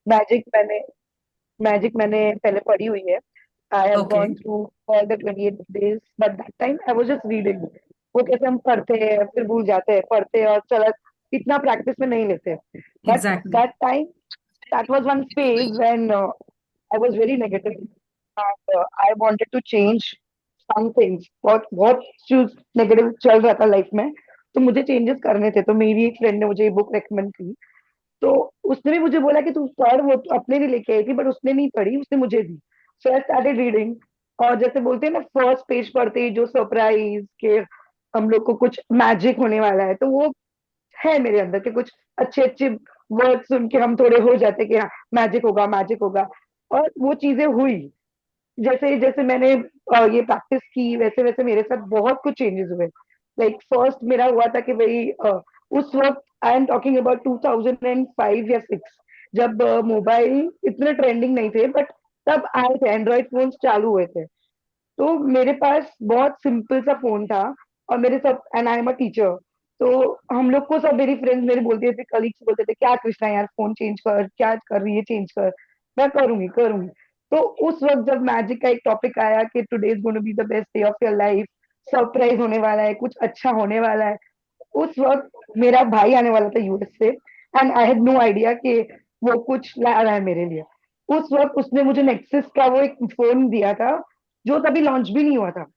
Magic मैंने magic मैंने पहले पढ़ी हुई है। I have okay. Gone through all the 28 days, but that time I was just reading. वो कैसे हम पढ़ते हैं फिर भूल जाते हैं, पढ़ते हैं और चला, इतना प्रैक्टिस में नहीं लेते। But exactly. That time, that was one phase when I was very negative and I wanted to change some things। बहुत बहुत चीज नेगेटिव चल रहा था लाइफ में, तो मुझे चेंजेस करने थे। तो मेरी एक फ्रेंड ने मुझे ये बुक रेकमेंड की, तो उसने भी मुझे बोला कि तू पढ़। वो तो अपने लिए लेके आई थी बट उसने नहीं पढ़ी, उसने मुझे दी। सो आई स्टार्टेड रीडिंग। और जैसे बोलते हैं ना, फर्स्ट पेज पढ़ते ही जो सरप्राइज के हम लोग को कुछ मैजिक होने वाला है, तो वो है मेरे अंदर के कुछ अच्छे अच्छे वर्ड सुन के हम थोड़े हो जाते कि हाँ, मैजिक होगा, मैजिक होगा। और वो चीजें हुई। जैसे जैसे मैंने ये प्रैक्टिस की, वैसे वैसे मेरे साथ बहुत कुछ चेंजेस हुए। लाइक फर्स्ट मेरा हुआ था कि भाई उस वक्त, आई एम टॉकिंग अबाउट 2005 या 6, जब मोबाइल इतने ट्रेंडिंग नहीं थे, बट तब आए थे, एंड्रॉइड फोन चालू हुए थे। तो मेरे पास बहुत सिंपल सा फोन था। और मेरे सब, and I am a teacher, तो हम लोग को सब, मेरी फ्रेंड्स मेरे बोलते थे, कलीग्स बोलते थे, क्या कृष्णा यार फोन चेंज कर, क्या कर रही है, चेंज कर। मैं करूंगी करूंगी। तो उस वक्त जब मैजिक का एक टॉपिक आया कि today is going to be the best day of your life, surprise होने वाला है, कुछ अच्छा होने वाला है, उस वक्त मेरा भाई आने वाला था यूएस से, and I had no idea कि वो कुछ ला रहा है मेरे लिए। उस वक्त उसने मुझे नेक्सिस का वो एक फोन दिया था, जो तभी लॉन्च भी नहीं हुआ था।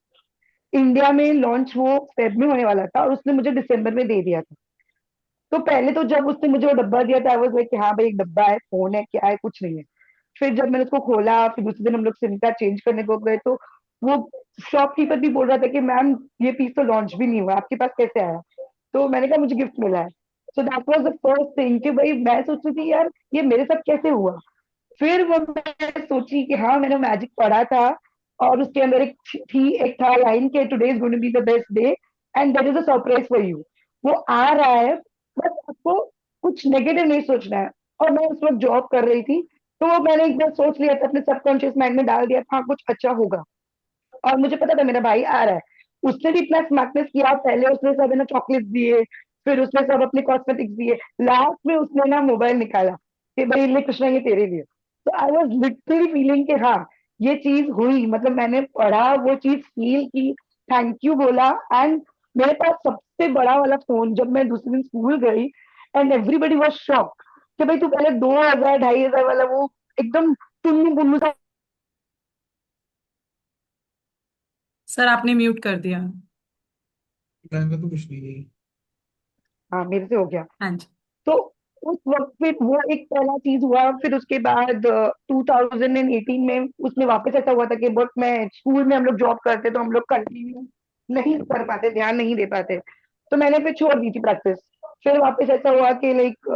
इंडिया में लॉन्च वो फेब में होने वाला था और उसने मुझे दिसंबर में दे दिया था। तो पहले तो जब उसने मुझे वो डब्बा दिया था, आई वाज लाइक कि हाँ भाई, एक डब्बा है, फोन है, क्या है, कुछ नहीं है। फिर जब मैंने उसको खोला, फिर दूसरे दिन हम लोग सिम कार्ड चेंज करने को गए, तो वो शॉपकीपर भी बोल रहा था कि मैम, ये पीस तो लॉन्च भी नहीं हुआ, आपके पास कैसे आया। तो मैंने कहा मुझे गिफ्ट मिला है। So that was the first thing कि भाई मैं सोच रही थी यार, ये मेरे साथ कैसे हुआ। फिर वो मैं सोची कि हाँ, मैंने मैजिक पढ़ा था, और उसके अंदर एक था लाइन के today is going to be the best day and there is a surprise for you. वो आ रहा है, बस आपको कुछ नेगेटिव नहीं सोचना है। और मैं उस वक्त जॉब कर रही थी, तो वो मैंने एक बार सोच लिया था, अपने सबकॉन्शियस माइंड में डाल दिया था, हाँ कुछ अच्छा होगा। और मुझे पता था मेरा भाई आ रहा है। उसने भी इतना स्मार्टनेस किया, पहले उसने सब है ना चॉकलेट दिए, फिर उसने सब अपने कॉस्मेटिक्स दिए, लास्ट में उसने ना मोबाइल निकाला कि भाई ले कृष्णा, ये तेरे लिए। तो आई वॉज लिटरली फीलिंग कि हाँ, ये चीज हुई, मतलब मैंने पढ़ा, वो चीज फील की, थैंक यू बोला। एंड मेरे पास सबसे बड़ा वाला फोन, जब मैं दूसरे दिन स्कूल गई, एंड एवरीबडी वॉज शॉक कि भाई तू पहले 2,000 2,500 वाला वो एकदम टुन्नू मुन्नू सा। सर आपने म्यूट कर दिया। मैंने तो कुछ नहीं की। हाँ, मेरे से हो गया। हाँ जी। तो उस वक्त फिर वो एक पहला चीज हुआ। फिर उसके बाद 2018 में उसमें वापस ऐसा हुआ था कि बट मैं स्कूल में, हम लोग जॉब करते तो हम लोग कंटिन्यू नहीं कर पाते, ध्यान नहीं दे पाते। तो मैंने फिर छोड़ दी थी प्रैक्टिस। फिर वापस ऐसा हुआ कि लाइक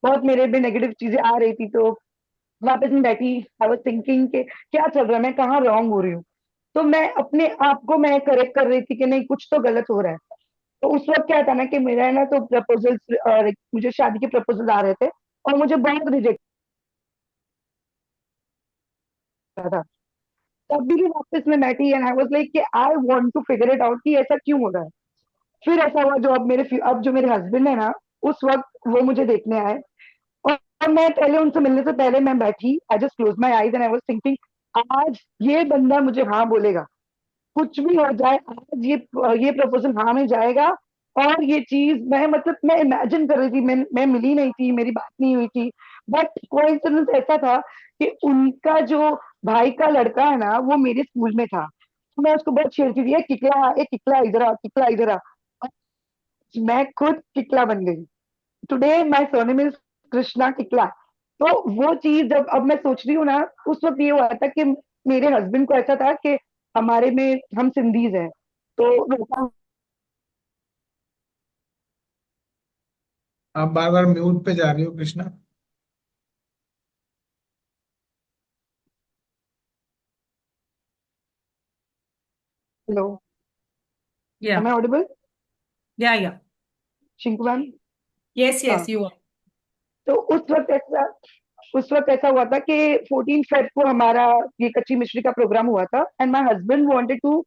बहुत मेरे में नेगेटिव चीजें आ रही थी, तो वापस में बैठी, आई वाज थिंकिंग कि क्या चल रहा है, मैं कहाँ रॉन्ग हो रही हूँ। तो मैं अपने आप को मैं करेक्ट कर रही थी कि नहीं, कुछ तो गलत हो रहा है। तो उस वक्त क्या था ना कि मेरा है ना, तो प्रपोजल, मुझे शादी के प्रपोजल आ रहे थे, और मुझे बहुत रिजेक्ट था। तब भी वापस में बैठी, एंड आई वाज लाइक कि I want to figure it out कि ऐसा क्यों हो रहा है। फिर ऐसा हुआ, जो अब जो मेरे हस्बैंड है ना, उस वक्त वो मुझे देखने आए। और मैं पहले उनसे मिलने से पहले मैं बैठी, I just close my eyes and I was thinking, आज ये बंदा मुझे हाँ बोलेगा, कुछ भी हो जाए, आज ये प्रपोजल हाँ में जाएगा। और ये चीज मैं, मतलब मैं इमेजिन कर रही थी, मैं मिली नहीं थी, मेरी बात नहीं हुई थी। बट कोइंसिडेंस ऐसा था कि उनका जो भाई का लड़का है ना, वो मेरे स्कूल में था। तो मैं उसको बहुत छेड़ती थी, ये किकला इधर आ, किकला इधर आ। मैं खुद किकला बन गई। Today my surname is Krishna Kikla. तो वो चीज जब अब मैं सोच रही हूँ ना, उस वक्त ये हुआ था कि मेरे हस्बैंड को ऐसा था कि हमारे में, हम सिंधीज हैं, तो रोका। आप बार बार म्यूट पे जा रही हो Krishna. Hello, yeah am I audible, yeah Shinku ma'am? Yes हाँ। Yes you are. तो उस वक्त ऐसा हुआ था कि 14 फेब को हमारा ये कच्ची मिश्री का प्रोग्राम हुआ था, and my husband wanted to,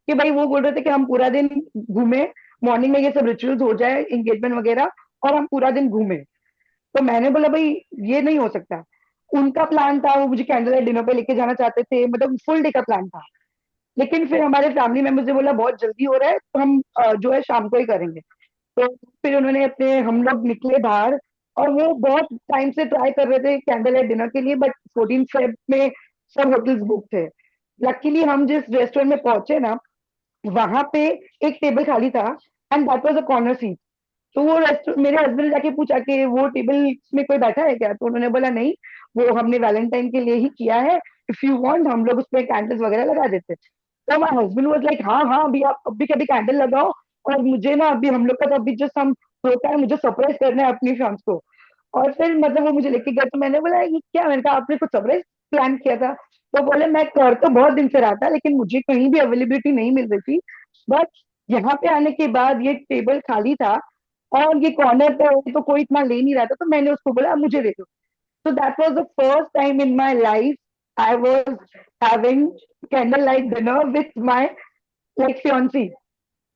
कि भाई वो बोल रहे थे कि हम पूरा दिन घूमे, मॉर्निंग में ये सब रिचुअल्स हो जाए, एंगेजमेंट वगैरह, और हम पूरा दिन घूमे। तो मैंने बोला भाई, ये नहीं हो सकता। उनका प्लान था, वो मुझे कैंडल लाइट डिनर पे लेके जाना चाहते थे, मतलब फुल डे का प्लान था। लेकिन फिर हमारे फैमिली मेंबर्स ने बोला बहुत जल्दी हो रहा है, तो हम जो है शाम को ही करेंगे। तो फिर उन्होंने अपने, हम लोग निकले बाहर, और वो बहुत टाइम से ट्राई कर रहे थे कैंडल लाइट डिनर के लिए, बट 14 फेब में सब होटल्स बुक थे। लकीली हम जिस रेस्टोरेंट में पहुंचे ना, वहां पे एक टेबल खाली था, and that was a corner seat. तो वो रेस्टोरेंट, मेरे हस्बैंड ने जाके पूछा कि वो टेबल में कोई बैठा है क्या, तो उन्होंने बोला नहीं, वो हमने वैलेंटाइन के लिए ही किया है, इफ यू वांट हम लोग उसमें कैंडल्स वगैरह लगा देते। तो माय हस्बैंड वाज लाइक, हाँ हाँ, अभी आप अभी कभी कैंडल लगाओ, और मुझे ना अभी हम लोग का तो अभी जस्ट हम होता है, मुझे सरप्राइज करना है अपनी फ्रेंड्स को। और फिर मतलब वो मुझे लेके गया, तो मैंने बोला ये क्या, मैंने कहा आपने कुछ सरप्राइज प्लान किया था? तो बोले मैं कर तो बहुत दिन से रहा था, लेकिन मुझे कहीं भी अवेलेबिलिटी नहीं मिल रही थी, बट यहाँ पे आने के बाद ये टेबल खाली था, और ये कॉर्नर पे है, तो कोई इतना ले नहीं रहा था, तो मैंने उसको बोला "अब मुझे दे दो"। तो that was the first time in my life I was having candle light dinner with my like fiancée,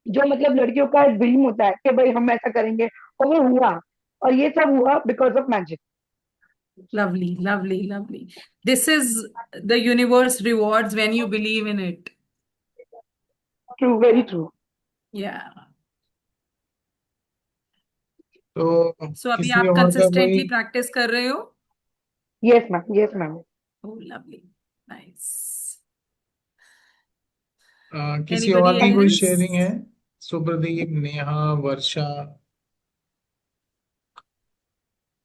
जो मतलब लड़कियों का ड्रीम होता है कि भाई हम ऐसा करेंगे, और वो हुआ। और ये सब हुआ because of magic. Lovely, lovely, lovely. This is the universe rewards when you believe in it. True, very true. Yeah. तो So अभी किसी आप और का कोई कंसिस्टेंटली प्रैक्टिस कर रहे हो? Yes ma'am, yes ma'am. Oh, lovely. Nice. किसी और Anybody की थैंक कोई यू। शेयरिंग है? else? Supradeep, Neha, Varsha.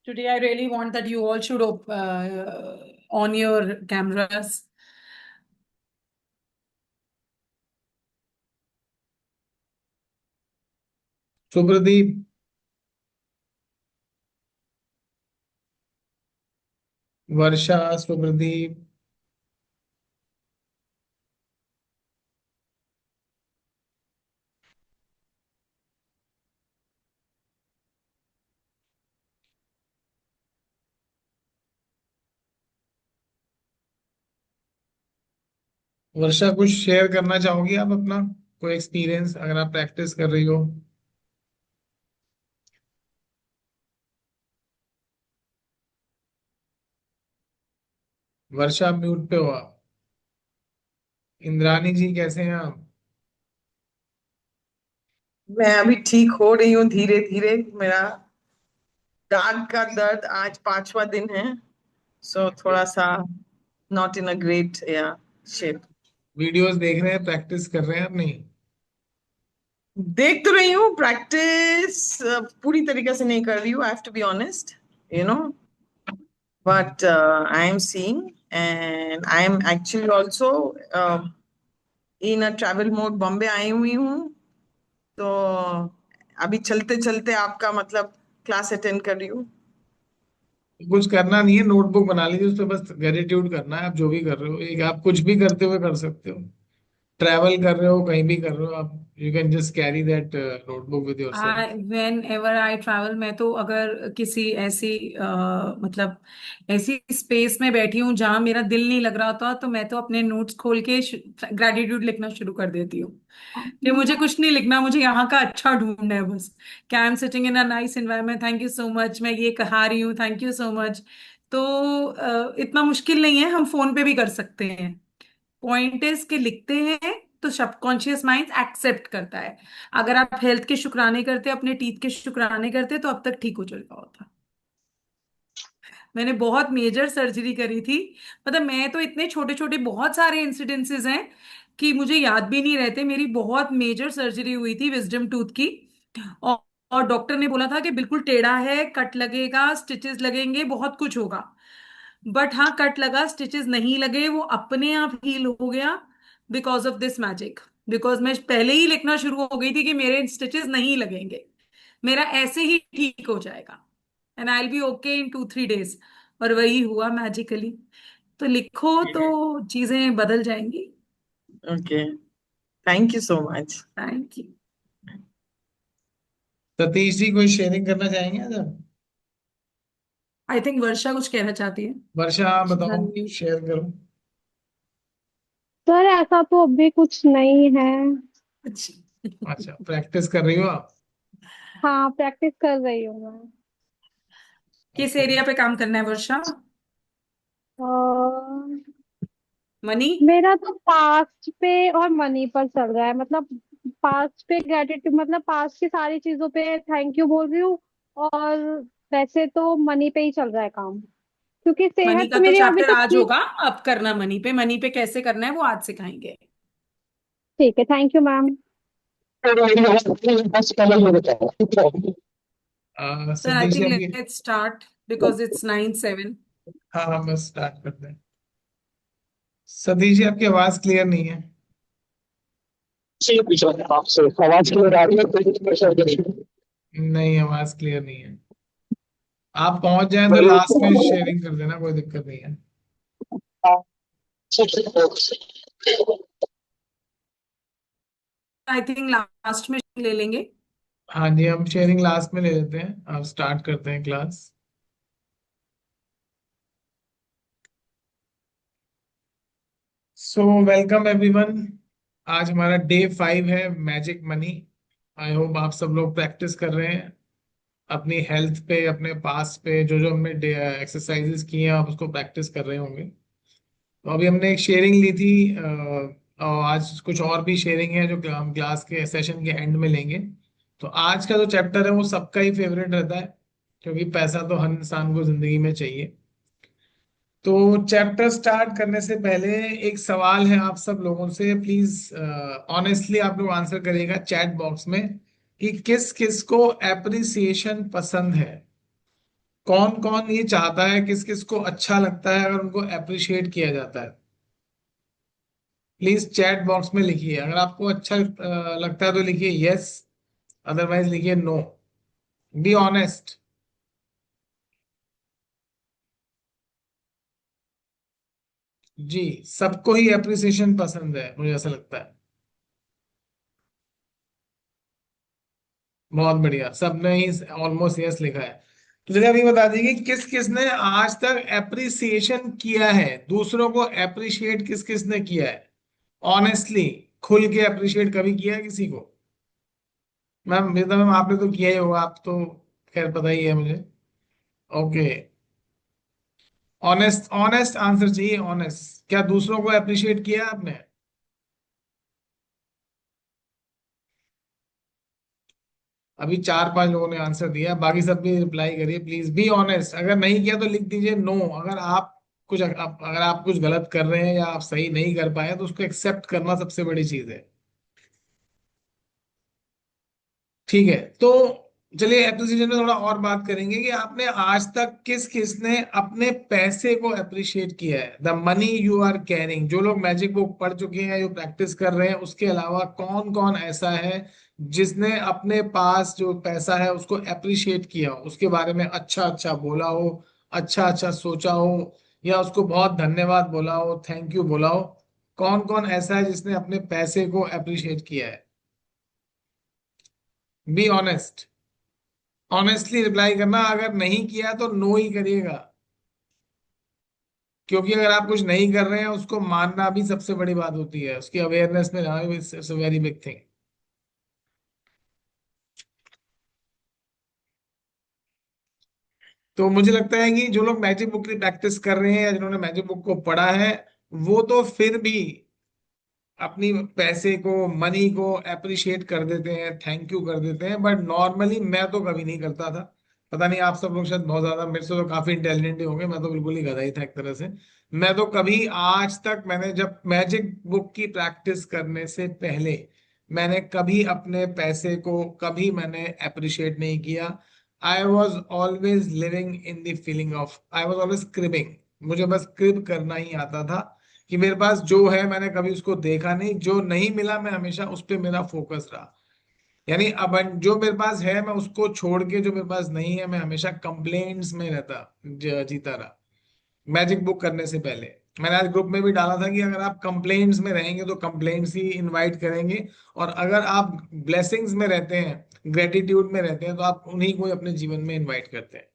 Today I really want that you all should on your cameras. सुप्रदीप, वर्षा, सुप्रदीप। वर्षा, कुछ शेयर करना चाहोगी आप अपना कोई एक्सपीरियंस, अगर आप प्रैक्टिस कर रही हो? वर्षा, आप म्यूट पे हो आप। इंद्रानी जी, कैसे हैं आप? मैं अभी ठीक हो रही हूँ धीरे धीरे। मेरा दांत का दर्द आज 5वां दिन है, सो थोड़ा सा नॉट इन अ ग्रेट या शेप। वीडियोस देख रहे हैं, प्रैक्टिस कर रहे हैं आप? नहीं? देख तो रही हूँ, प्रैक्टिस पूरी तरीके से नहीं कर रही हूँ, I have to be honest, you know, but I am seeing and I am actually also in a travel mode. Bombay आई हुई हूँ, तो अभी चलते चलते आपका मतलब क्लास अटेंड कर रही हूँ। कुछ करना नहीं है, नोटबुक बना लीजिए, उस पर बस ग्रेटिट्यूड करना है। आप जो भी कर रहे हो, एक आप कुछ भी करते हुए कर सकते हो। ट्रैवल कर रहे हो, कहीं भी कर रहे हो आप, you can just carry that notebook with yourself. When ever I travel, मैं तो अगर किसी ऐसी मतलब ऐसी स्पेस में बैठी हूँ जहां मेरा दिल नहीं लग रहा होता, तो मैं तो अपने नोट्स खोल के ग्रेटिट्यूड लिखना शुरू कर देती हूँ कि मुझे कुछ नहीं लिखना, मुझे यहाँ का अच्छा ढूंढना है बस। कि I am sitting in a nice environment, thank you so much, मैं ये कहा रही हूँ, थैंक यू सो मच। तो इतना मुश्किल नहीं है, हम फोन पे भी कर सकते हैं। पॉइंट इज के लिखते हैं तो सबकॉन्शियस माइंड एक्सेप्ट करता है। अगर आप हेल्थ के शुक्राने करते, अपने टीथ के शुक्राने करते, तो अब तक ठीक हो चुका होता। मैंने बहुत मेजर सर्जरी करी थी, मतलब मैं तो इतने छोटे छोटे बहुत सारे इंसिडेंसेस हैं कि मुझे याद भी नहीं रहते। मेरी बहुत मेजर सर्जरी हुई थी विजडम टूथ की, और, और डॉक्टर ने बोला था कि बिल्कुल टेढ़ा है, कट लगेगा, स्टिचेस लगेंगे, बहुत कुछ होगा। बट हाँ, कट लगा, स्टिचेस नहीं लगे, वो अपने आप हील हो गया because of this magic. Because मैं पहले ही लिखना शुरू हो गई थी कि मेरे स्टिचेस नहीं लगेंगे, मेरा ऐसे ही ठीक हो जाएगा, and I will be okay in 2-3 days. और वही हुआ मैजिकली। तो लिखो तो चीजें बदल जाएंगी। Okay, thank you so much. Thank you. Satish ji, कोई शेयरिंग करना चाहेंगे आज आप? आई थिंक वर्षा कुछ कहना चाहती है। वर्षा, आप She's बताओ, unmute. शेयर करो। सर ऐसा तो अभी कुछ नहीं है। अच्छा। अच्छा, प्रैक्टिस कर रही हो आप? हाँ, प्रैक्टिस कर रही हूँ मैं। किस ओके। एरिया पे काम करना है वर्षा? मनी। मेरा तो पास्ट पे और मनी पर चल रहा है। मतलब पास्ट पे ग्रेटिट्यूड, मतलब पास्ट की सारी चीजों पे थैंक यू बोल रही हूँ। और वैसे तो मनी पे ही चल रहा है काम, क्योंकि मनी सेहत का तो तो मेरी अभी चैप्टर तक आज ठीक। होगा। अब करना मनी पे कैसे करना है वो आज सिखाएंगे। ठीक है, थैंक यू मैम। तो आई सतीश जी थिंक आपकी। Let's start because it's 9:07। हाँ हाँ, बस स्टार्ट करते हैं। सतीश जी आपकी आवाज क्लियर नहीं है। नहीं, आवाज क्लियर नहीं है। आप पहुंच जाएं तो लास्ट में शेयरिंग कर देना, कोई दिक्कत नहीं है। आई थिंक लास्ट में ले लेंगे। हाँ जी, हम शेयरिंग लास्ट में ले लेते हैं। आप स्टार्ट करते हैं क्लास। So welcome everyone. आज हमारा डे 5 है, मैजिक मनी। आई होप आप सब लोग प्रैक्टिस कर रहे हैं अपनी हेल्थ पे, अपने पास पे। जो जो हमने एक्सरसाइजेस की हैं आप उसको प्रैक्टिस कर रहे होंगे। तो अभी हमने एक शेयरिंग ली थी, और आज कुछ और भी शेयरिंग है जो हम क्लास के सेशन के एंड में लेंगे। तो आज का जो चैप्टर है वो सबका ही फेवरेट रहता है, क्योंकि पैसा तो हर इंसान को जिंदगी में चाहिए। तो चैप्टर स्टार्ट करने से पहले एक सवाल है आप सब लोगों से, प्लीज ऑनेस्टली आप लोग आंसर करिएगा चैट बॉक्स में कि किस किस को एप्रिसिएशन पसंद है। कौन कौन ये चाहता है, किस किस को अच्छा लगता है अगर उनको अप्रिशिएट किया जाता है। प्लीज चैट बॉक्स में लिखिए। अगर आपको अच्छा लगता है तो लिखिए यस, अदरवाइज लिखिए नो। Be honest. जी, सबको ही अप्रिसिएशन पसंद है मुझे ऐसा लगता है। बहुत बढ़िया, सबने ही ऑलमोस्ट यस लिखा है। तो चलिए अभी बता दीजिए किस किस ने आज तक अप्रिसिएशन किया है, दूसरों को अप्रिशिएट किस किस ने किया है। ऑनेस्टली, खुल के अप्रिशिएट कभी किया है किसी को? मैम वेदा मैम, आपने तो किया ही होगा, आप तो खैर पता ही है मुझे। ओके, ऑनेस्ट ऑनेस्ट आंसर चाहिए, ऑनेस्ट। क्या दूसरों को अप्रिशिएट किया आपने? अभी 4-5 लोगों ने आंसर दिया, बाकी सब भी रिप्लाई करिए प्लीज। Be honest. अगर नहीं किया तो लिख दीजिए नो। अगर आप अगर आप कुछ गलत कर रहे हैं या आप सही नहीं कर पाए तो उसको एक्सेप्ट करना सबसे बड़ी चीज है। ठीक है, तो चलिए एप्रिसिएशन में थोड़ा और बात करेंगे कि आपने आज तक किस किस ने अपने पैसे को अप्रिशिएट किया है। The money you are carrying. जो लोग मैजिक बुक पढ़ चुके हैं, जो प्रैक्टिस कर रहे हैं, उसके अलावा कौन कौन ऐसा है जिसने अपने पास जो पैसा है उसको अप्रिशिएट किया हो, उसके बारे में अच्छा अच्छा बोला हो, अच्छा अच्छा सोचा हो, या उसको बहुत धन्यवाद बोला हो, थैंक यू बोला हो। कौन कौन ऐसा है जिसने अपने पैसे को अप्रिशिएट किया है? Be honest. ऑनेस्टली रिप्लाई करना। अगर नहीं किया तो नो ही करिएगा, क्योंकि अगर आप कुछ नहीं कर रहे हैं उसको मानना भी सबसे बड़ी बात होती है, उसकी अवेयरनेस में रहना भी it's a very big thing. तो मुझे लगता है कि जो लोग मैजिक बुक की प्रैक्टिस कर रहे हैं या जिन्होंने मैजिक बुक को पढ़ा है, वो तो फिर भी अपनी पैसे को, मनी को अप्रिशिएट कर देते हैं, थैंक यू कर देते हैं। बट नॉर्मली मैं तो कभी नहीं करता था। पता नहीं, आप सब लोग शायद बहुत ज्यादा मेरे से तो काफी इंटेलिजेंट ही होंगे, मैं तो बिल्कुल ही गधा ही था एक तरह से। मैं तो कभी आज तक, मैंने जब मैजिक बुक की प्रैक्टिस करने से पहले मैंने कभी अपने पैसे को कभी मैंने अप्रिशिएट नहीं किया। I was always living in the feeling of, I was always cribbing. मुझे बस क्रिब करना ही आता था कि मेरे पास जो है मैंने कभी उसको देखा नहीं, जो नहीं मिला मैं हमेशा उस पे मेरा फोकस रहा। यानी अब जो मेरे पास है मैं उसको छोड़ के, जो मेरे पास नहीं है मैं हमेशा कंप्लेंट्स में रहता, जीता रहा। मैजिक बुक करने से पहले मैंने आज ग्रुप में भी डाला था कि अगर आप कंप्लेंट्स में रहेंगे तो कंप्लेंट्स ही इनवाइट करेंगे, और अगर आप ब्लेसिंग्स में रहते हैं, ग्रेटिट्यूड में रहते हैं, तो आप उन्हीं को ही अपने जीवन में इनवाइट करते हैं।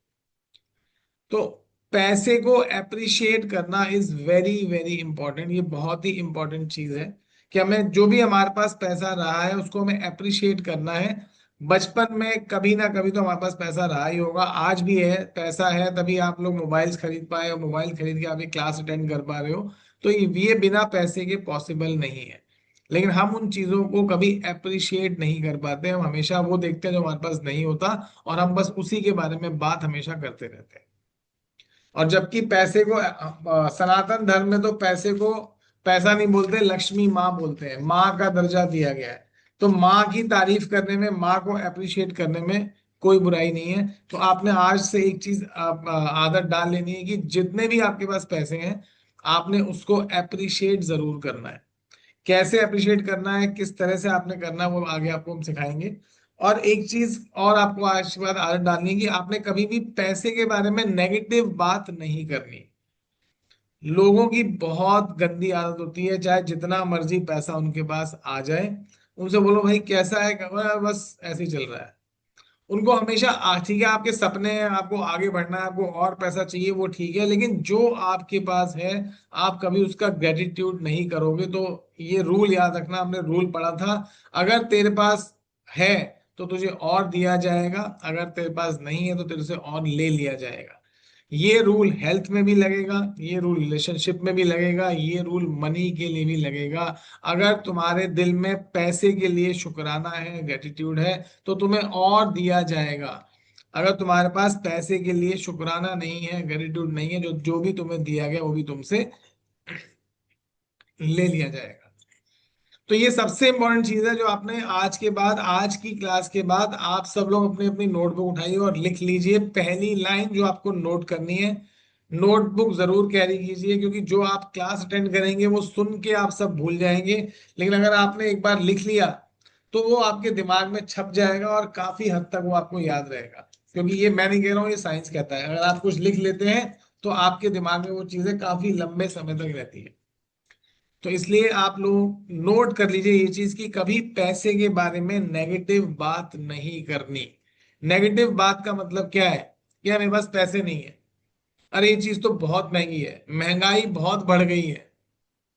तो पैसे को अप्रिशिएट करना इज वेरी वेरी इंपॉर्टेंट। ये बहुत ही इंपॉर्टेंट चीज है कि हमें जो भी हमारे पास पैसा रहा है उसको हमें अप्रिशिएट करना है। बचपन में कभी ना कभी तो हमारे पास पैसा रहा ही होगा, आज भी है, पैसा है तभी आप लोग मोबाइल्स खरीद पाए, और मोबाइल खरीद के आप एक क्लास अटेंड कर पा रहे हो। तो ये बिना पैसे के पॉसिबल नहीं है। लेकिन हम उन चीजों को कभी अप्रिशिएट नहीं कर पाते, हम हमेशा वो देखते हैं जो हमारे पास नहीं होता, और हम बस उसी के बारे में बात हमेशा करते रहते हैं। और जबकि पैसे को सनातन धर्म में तो पैसे को पैसा नहीं बोलते, लक्ष्मी माँ बोलते हैं, माँ का दर्जा दिया गया है। तो माँ की तारीफ करने में, माँ को अप्रिशिएट करने में कोई बुराई नहीं है। तो आपने आज से एक चीज आदत डाल लेनी है कि जितने भी आपके पास पैसे हैं, आपने उसको अप्रिशिएट जरूर करना है। कैसे अप्रिशिएट करना है, किस तरह से आपने करना है, वो आगे आपको हम सिखाएंगे। और एक चीज और आपको आज के बाद आदत डालनी है कि आपने कभी भी पैसे के बारे में नेगेटिव बात नहीं करनी। लोगों की बहुत गंदी आदत होती है, चाहे जितना मर्जी पैसा उनके पास आ जाए, उनसे बोलो भाई कैसा है, बस ऐसे ही चल रहा है। उनको हमेशा ठीक है आपके सपने हैं, आपको आगे बढ़ना है, आपको और पैसा चाहिए, वो ठीक है, लेकिन जो आपके पास है आप कभी उसका ग्रेटिट्यूड नहीं करोगे। तो ये रूल याद रखना, हमने रूल पढ़ा था, अगर तेरे पास है तो तुझे और दिया जाएगा, अगर तेरे पास नहीं है तो तेरे से और ले लिया जाएगा। ये रूल हेल्थ में भी लगेगा, ये रूल रिलेशनशिप में भी लगेगा, ये रूल मनी के लिए भी लगेगा। अगर तुम्हारे दिल में पैसे के लिए शुक्राना है, ग्रेटिट्यूड है, तो तुम्हें और दिया जाएगा। अगर तुम्हारे पास पैसे के लिए शुक्राना नहीं है, ग्रेटिट्यूड नहीं है, जो जो भी तुम्हें दिया गया वो भी तुमसे ले लिया जाएगा। तो ये सबसे इंपॉर्टेंट चीज है जो आपने आज के बाद, आज की क्लास के बाद आप सब लोग अपनी अपनी नोटबुक उठाइए और लिख लीजिए पहली लाइन जो आपको नोट करनी है। नोटबुक जरूर कैरी कीजिए, क्योंकि जो आप क्लास अटेंड करेंगे वो सुन के आप सब भूल जाएंगे, लेकिन अगर आपने एक बार लिख लिया तो वो आपके दिमाग में छप जाएगा और काफी हद तक वो आपको याद रहेगा। क्योंकि ये मैं नहीं कह रहा हूँ, ये साइंस कहता है, अगर आप कुछ लिख लेते हैं तो आपके दिमाग में वो चीजें काफी लंबे समय तक रहती है। तो इसलिए आप लोग नोट कर लीजिए ये चीज कि कभी पैसे के बारे में नेगेटिव बात नहीं करनी। नेगेटिव बात का मतलब क्या है कि मेरे पास पैसे नहीं है, अरे ये चीज तो बहुत महंगी है, महंगाई बहुत बढ़ गई है,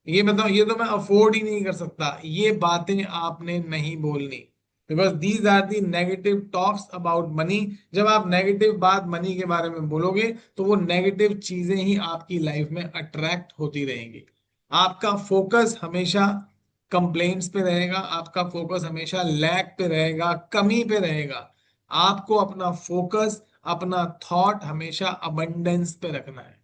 ये बताओ ये तो मैं अफोर्ड ही नहीं कर सकता, ये बातें आपने नहीं बोलनी। Because these are the negative talks about money. जब आप नेगेटिव बात मनी के बारे में बोलोगे तो वो नेगेटिव चीजें ही आपकी लाइफ में अट्रैक्ट होती रहेंगी। आपका फोकस हमेशा कंप्लेंट्स पे रहेगा, आपका फोकस हमेशा लैक पे रहेगा, कमी पे रहेगा। आपको अपना फोकस, अपना थॉट हमेशा अबंडेंस पे रखना है।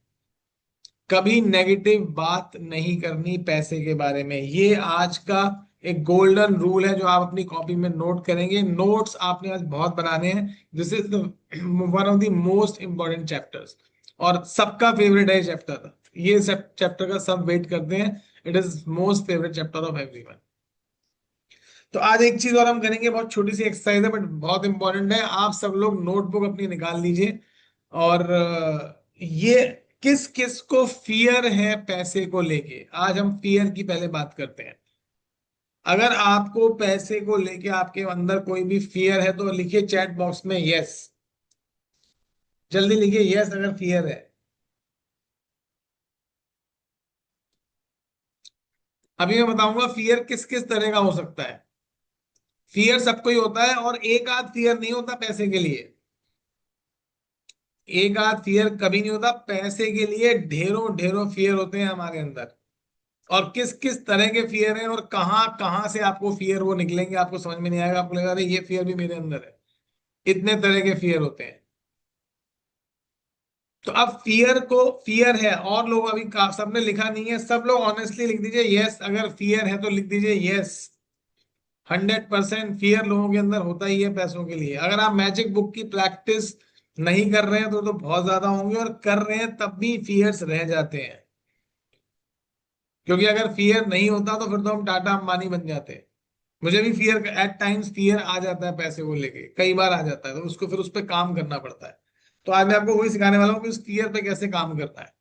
कभी नेगेटिव बात नहीं करनी पैसे के बारे में। ये आज का एक गोल्डन रूल है जो आप अपनी कॉपी में नोट करेंगे। नोट्स आपने आज बहुत बनाने हैं। This is one of the most important chapters, और सबका फेवरेट है चैप्टर। ये चैप्टर का सब वेट करते हैं, it is most favourite chapter of everyone. तो आज एक चीज और हम करेंगे, बहुत छोटी सी एक्सरसाइज है बट बहुत इंपॉर्टेंट है। आप सब लोग नोटबुक अपनी निकाल लीजिए, और ये किस किस को फियर है पैसे को लेके, आज हम फियर की पहले बात करते हैं। अगर आपको पैसे को लेके आपके अंदर कोई भी फियर है तो लिखिए चैट बॉक्स में यस, जल्दी लिखिए यस अगर फियर है। अभी मैं बताऊंगा फियर किस किस तरह का हो सकता है। फियर सबको ही होता है, और एक आध फियर नहीं होता पैसे के लिए, एक आध फियर कभी नहीं होता पैसे के लिए, ढेरों ढेरों फियर होते हैं हमारे अंदर। और किस किस तरह के फियर हैं और कहाँ कहाँ से आपको फियर वो निकलेंगे आपको समझ में नहीं आएगा, आपको लगेगा अरे ये फियर भी मेरे अंदर है। इतने तरह के फियर होते हैं। तो अब फियर को, फियर है, और लोग अभी सबने लिखा नहीं है, सब लोग ऑनेस्टली लिख दीजिए यस। अगर फियर है तो लिख दीजिए यस। 100% फियर लोगों के अंदर होता ही है पैसों के लिए। अगर आप मैजिक बुक की प्रैक्टिस नहीं कर रहे हैं तो बहुत ज्यादा होंगे, और कर रहे हैं तब भी फियर्स रह जाते हैं। क्योंकि अगर फियर नहीं होता तो फिर तो हम टाटा अंबानी बन जाते। मुझे भी फियर, एट टाइम्स फियर आ जाता है पैसे को लेके, कई बार आ जाता है, तो उसको फिर उस पर काम करना पड़ता है। तो आज मैं आपको वही सिखाने वाला हूँ कि उस फियर पे कैसे काम करना है।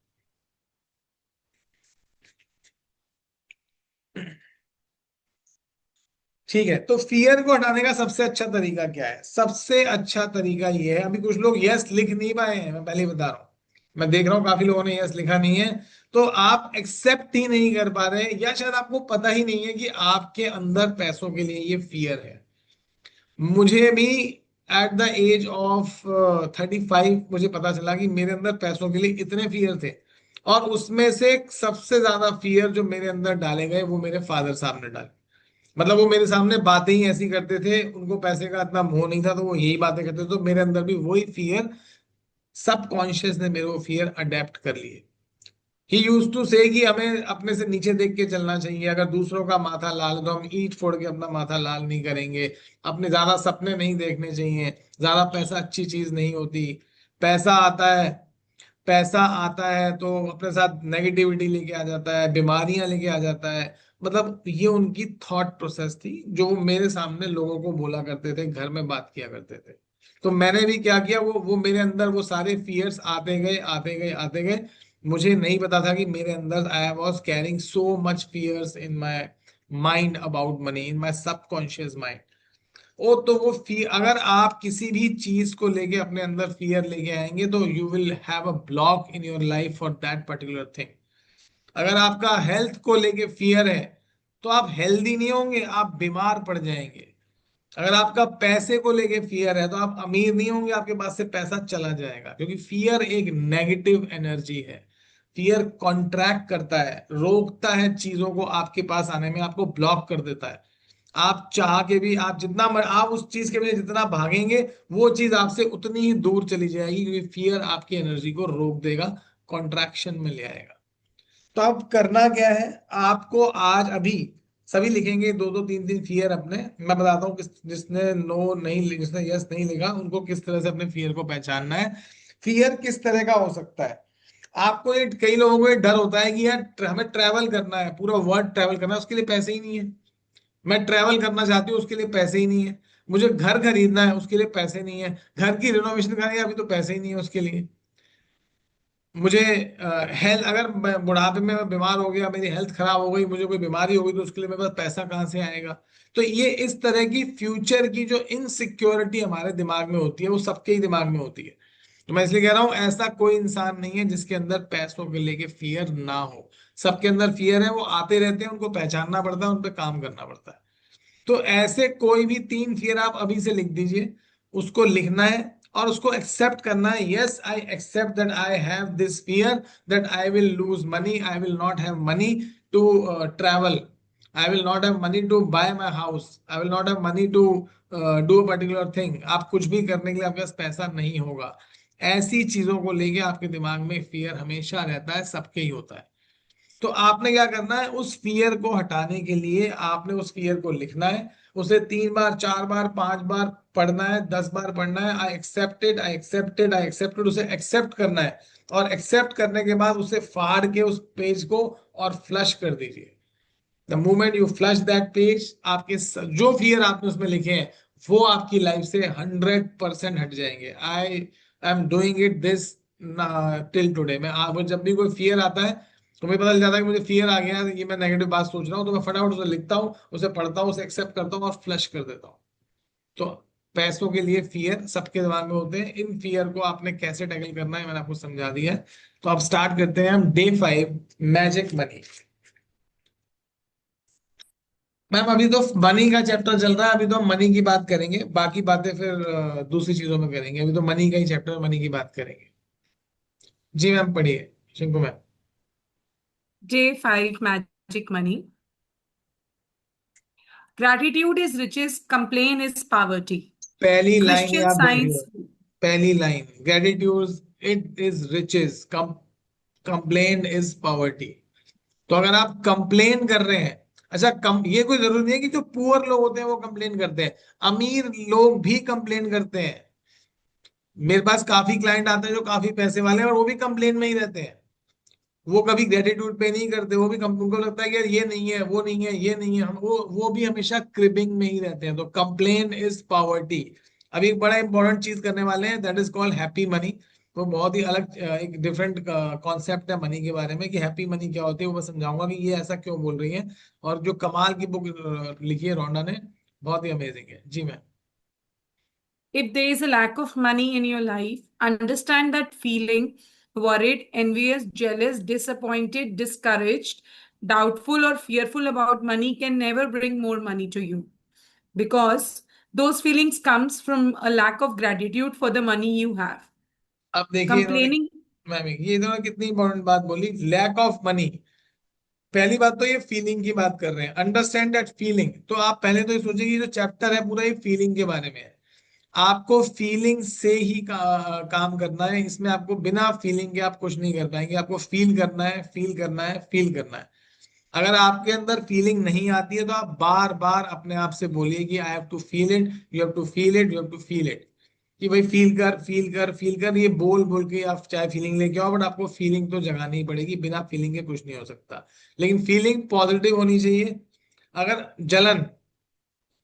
ठीक है, तो फियर को हटाने का सबसे अच्छा तरीका क्या है? सबसे अच्छा तरीका ये है, अभी कुछ लोग यस लिख नहीं पाए हैं, मैं पहले ही बता रहा हूं, मैं देख रहा हूं काफी लोगों ने यस लिखा नहीं है। तो आप एक्सेप्ट ही नहीं कर पा रहे, या शायद आपको पता ही नहीं है कि आपके अंदर पैसों के लिए ये फियर है। मुझे भी एट द एज ऑफ 35 मुझे पता चला कि मेरे अंदर पैसों के लिए इतने फियर थे, और उसमें से सबसे ज्यादा फियर जो मेरे अंदर डाले गए वो मेरे फादर साहब ने डाले। मतलब वो मेरे सामने बातें ही ऐसी करते थे, उनको पैसे का इतना मोह नहीं था, तो वो यही बातें करते थे, तो मेरे अंदर भी वही फियर, सबकॉन्शियस ने मेरे वो फियर अडेप्ट कर लिए। ही यूज टू से कि हमें अपने से नीचे देख के चलना चाहिए, अगर दूसरों का माथा लाल है तो हम ईंट फोड़ के अपना माथा लाल नहीं करेंगे, अपने ज्यादा सपने नहीं देखने चाहिए, ज्यादा पैसा अच्छी चीज नहीं होती। पैसा आता है, पैसा आता है तो अपने साथ नेगेटिविटी लेके आ जाता है, बीमारियां लेके आ जाता है। मतलब ये उनकी थॉट प्रोसेस थी जो वो मेरे सामने लोगों को बोला करते थे, घर में बात किया करते थे। तो मैंने भी क्या किया, वो मेरे अंदर वो सारे फियर्स आते गए आते गए आते गए। मुझे नहीं पता था कि मेरे अंदर I was carrying so much fears in my mind about money, in my subconscious mind. ओ तो वो फियर, अगर आप किसी भी चीज को लेके अपने अंदर फियर लेके आएंगे तो you will have a block in your life for that particular thing. अगर आपका हेल्थ को लेके फियर है तो आप हेल्दी नहीं होंगे, आप बीमार पड़ जाएंगे। अगर आपका पैसे को लेके फियर है तो आप अमीर नहीं होंगे, आपके पास से पैसा चला जाएगा, क्योंकि फियर एक नेगेटिव एनर्जी है। फियर कॉन्ट्रैक्ट करता है, रोकता है चीजों को आपके पास आने में, आपको ब्लॉक कर देता है। आप चाह के भी, आप आप उस चीज के पीछे जितना भागेंगे वो चीज आपसे उतनी ही दूर चली जाएगी, क्योंकि फियर आपकी एनर्जी को रोक देगा, कॉन्ट्रैक्शन में ले आएगा। तो अब करना क्या है, आपको आज अभी सभी लिखेंगे दो दो तीन तीन फियर अपने। मैं बताता हूँ किस, जिसने नो नहीं, जिसने यस नहीं लिखा, उनको किस तरह से अपने फियर को पहचानना है। फियर किस तरह का हो सकता है, आपको ये, कई लोगों को ये डर होता है कि यार हमें ट्रैवल करना है, पूरा वर्ल्ड ट्रैवल करना है, उसके लिए पैसे ही नहीं है। मैं ट्रैवल करना चाहती हूँ, उसके लिए पैसे ही नहीं है। मुझे घर खरीदना है, उसके लिए पैसे नहीं है। घर की रिनोवेशन करनी है, अभी तो पैसे ही नहीं है उसके लिए। मुझे हेल्थ, अगर बुढ़ापे में मैं बीमार हो गया, मेरी हेल्थ खराब हो गई, मुझे कोई बीमारी हो गई, तो उसके लिए मेरे पास पैसा कहाँ से आएगा। तो ये इस तरह की फ्यूचर की जो इनसिक्योरिटी हमारे दिमाग में होती है, वो सबके ही दिमाग में होती है। तो मैं इसलिए कह रहा हूँ, ऐसा कोई इंसान नहीं है जिसके अंदर पैसों के लेके फियर ना हो। सबके अंदर फियर है, वो आते रहते हैं, उनको पहचानना पड़ता है, उन पर काम करना पड़ता है। तो ऐसे कोई भी तीन फियर आप अभी से लिख दीजिए, उसको लिखना है और उसको एक्सेप्ट करना है। Yes, I accept that I have this fear, that I will lose money, I will not have money to travel, I will not have money to buy my house, I will not have money to do particular thing. आप कुछ भी करने के लिए आपके पास पैसा नहीं होगा। ऐसी चीजों को लेके आपके दिमाग में फियर हमेशा रहता है, सबके ही होता है। तो आपने क्या करना है, उस फियर को हटाने के लिए आपने उस फियर को लिखना है, उसे 3 बार 4 बार 5 बार पढ़ना है, 10 बार पढ़ना है। I accepted, I accepted, I accepted, उसे एक्सेप्ट करना है। और एक्सेप्ट करने के बाद उसे फाड़ के उस पेज को और फ्लश कर दीजिए। The moment you flush that page, आपके जो फियर आपने उसमें लिखे हैं वो आपकी लाइफ से 100% हट जाएंगे। I am doing it this till today. मैं आप जब भी कोई फियर आता है तो मुझे पता चल जाता है कि मुझे फियर आ गया है, ये मैं नेगेटिव बात सोच रहा हूँ, तो मैं फटाफट उसे लिखता हूँ, उसे पढ़ता हूँ, उसे एक्सेप्ट करता हूँ और फ्लश कर देता हूँ। तो पैसों के लिए फियर सबके दिमाग में होते हैं, इन फियर को आपने कैसे टैकल करना है मैंने आपको समझा दिया है। तो अब स्टार्ट करते हैं हम डे 5, मैजिक मनी। मैम अभी तो मनी का चैप्टर चल रहा है, अभी तो हम मनी की बात करेंगे, बाकी बातें फिर दूसरी चीजों में करेंगे। अभी तो मनी का ही चैप्टर, मनी की बात करेंगे। जी मैम, पढ़िए Shinku ma'am. J5 Magic Money. Gratitude is riches, complain is poverty. पहली लाइन Christian याद रखिए, Science. पहली लाइन, gratitude it is riches, complain is poverty. तो अगर आप कंप्लेन कर रहे हैं, अच्छा कम, ये कोई जरूरी नहीं है कि जो पुअर लोग होते हैं वो कंप्लेन करते हैं, अमीर लोग भी कंप्लेन करते हैं। मेरे पास काफी क्लाइंट आते हैं जो काफी पैसे वाले हैं और वो भी कंप्लेन में ही रहते हैं। वो कभी ग्रेटिट्यूड पे नहीं करते, वो भी उनको लगता है कि यार ये नहीं है, वो नहीं है, ये नहीं है, हम वो भी हमेशा क्रिबिंग में ही रहते हैं। तो कंप्लेन इज पॉवर्टी। अभी एक बड़ा इंपॉर्टेंट चीज करने वाले हैं, that is called happy money. तो बहुत ही अलग एक डिफरेंट कॉन्सेप्ट है मनी के बारे में, कि हैप्पी मनी क्या होती है वो मैं समझाऊंगा कि ये ऐसा क्यों बोल रही है। और जो कमाल की बुक लिखी है रोंडा ने, बहुत ही अमेजिंग है। जी ma'am. If there is a lack of money in your life, understand that feeling worried, envious, jealous, disappointed, discouraged, doubtful, or fearful about money can never bring more money to you. Because those feelings comes from a lack of gratitude for the money you have. अब देखिए इन्होंने, Complaining. Ma'am ये इन्होंने कितनी important बात बोली, lack of money. पहली बात तो ये फीलिंग की बात कर रहे हैं, अंडरस्टैंड दैट फीलिंग। तो आप पहले तो ये सोचिए कि जो चैप्टर है पूरा ये फीलिंग के बारे में है। आपको फीलिंग से ही काम करना है, इसमें आपको बिना फीलिंग के आप कुछ नहीं कर पाएंगे। आपको फील करना है, फील करना है, फील करना है। अगर आपके अंदर फीलिंग नहीं आती है तो आप बार बार अपने आप से बोलिए कि I have to feel it, you have to feel it, you have to feel it, कि भाई फील कर, फील कर, फील कर। ये बोल बोल के आप चाहे फीलिंग लेके आओ, बट आपको फीलिंग तो जगानी ही पड़ेगी। बिना फीलिंग के कुछ नहीं हो सकता। लेकिन फीलिंग पॉजिटिव होनी चाहिए। अगर जलन,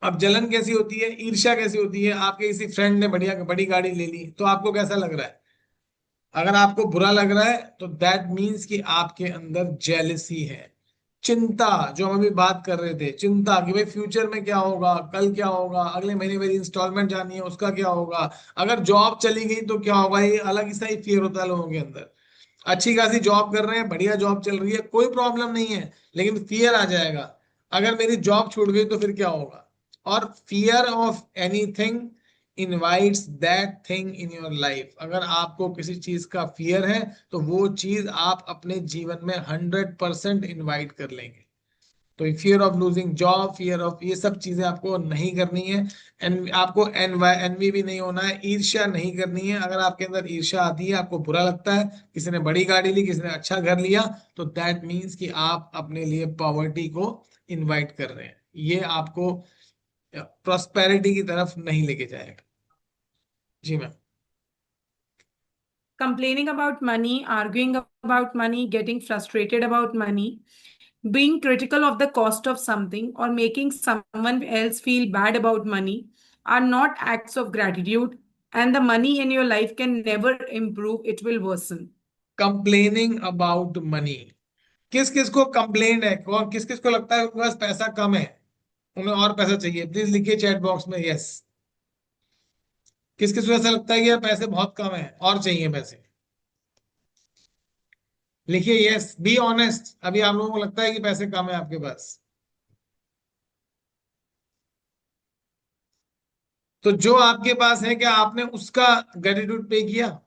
अब जलन कैसी होती है, ईर्ष्या कैसी होती है, आपके किसी फ्रेंड ने बढ़िया बड़ी गाड़ी ले ली तो आपको कैसा लग रहा है? अगर आपको बुरा लग रहा है तो दैट मीन्स कि आपके अंदर जेलसी है। चिंता, जो हम अभी बात कर रहे थे, चिंता कि भाई फ्यूचर में क्या होगा, कल क्या होगा, अगले महीने मेरी इंस्टॉलमेंट जानी है उसका क्या होगा, अगर जॉब चली गई तो क्या होगा। ये अलग ही सा ही फियर होता है लोगों के अंदर। अच्छी खासी जॉब कर रहे हैं, बढ़िया जॉब चल रही है, कोई प्रॉब्लम नहीं है, लेकिन फियर आ जाएगा, अगर मेरी जॉब छूट गई तो फिर क्या होगा। और fear of anything invites that thing in your life. अगर आपको किसी चीज का फियर है तो वो चीज आप अपने जीवन में 100% इनवाइट कर लेंगे। तो fear of losing job, fear of ये सब चीजें आपको नहीं करनी है। एंड आपको एनवी भी नहीं होना है, ईर्ष्या नहीं करनी है। अगर आपके अंदर ईर्ष्या आती है, आपको बुरा लगता है, किसी ने बड़ी गाड़ी ली, किसी ने अच्छा घर लिया, तो दैट मीन्स कि आप अपने लिए पॉवर्टी को इनवाइट कर रहे हैं। ये आपको प्रॉस्पेरिटी की तरफ नहीं लेके जाएगा। जी ma'am. Complaining about money, arguing about money, getting frustrated about money, being critical of the cost of something, or making someone else feel bad about money are not acts of gratitude, and the money in your life can never improve, it will worsen. Complaining about money, किस किस को complain है, कौन किस किस को लगता है उनके पास पैसा कम है, उन्हें और पैसा चाहिए? प्लीज लिखिए चैट बॉक्स में यस। किस किस को ऐसा लगता है कि यार पैसे बहुत कम है और चाहिए पैसे? लिखिए यस, बी ऑनेस्ट। अभी आप लोगों को लगता है कि पैसे कम है आपके पास? तो जो आपके पास है, क्या आपने उसका ग्रेटिट्यूड पे किया?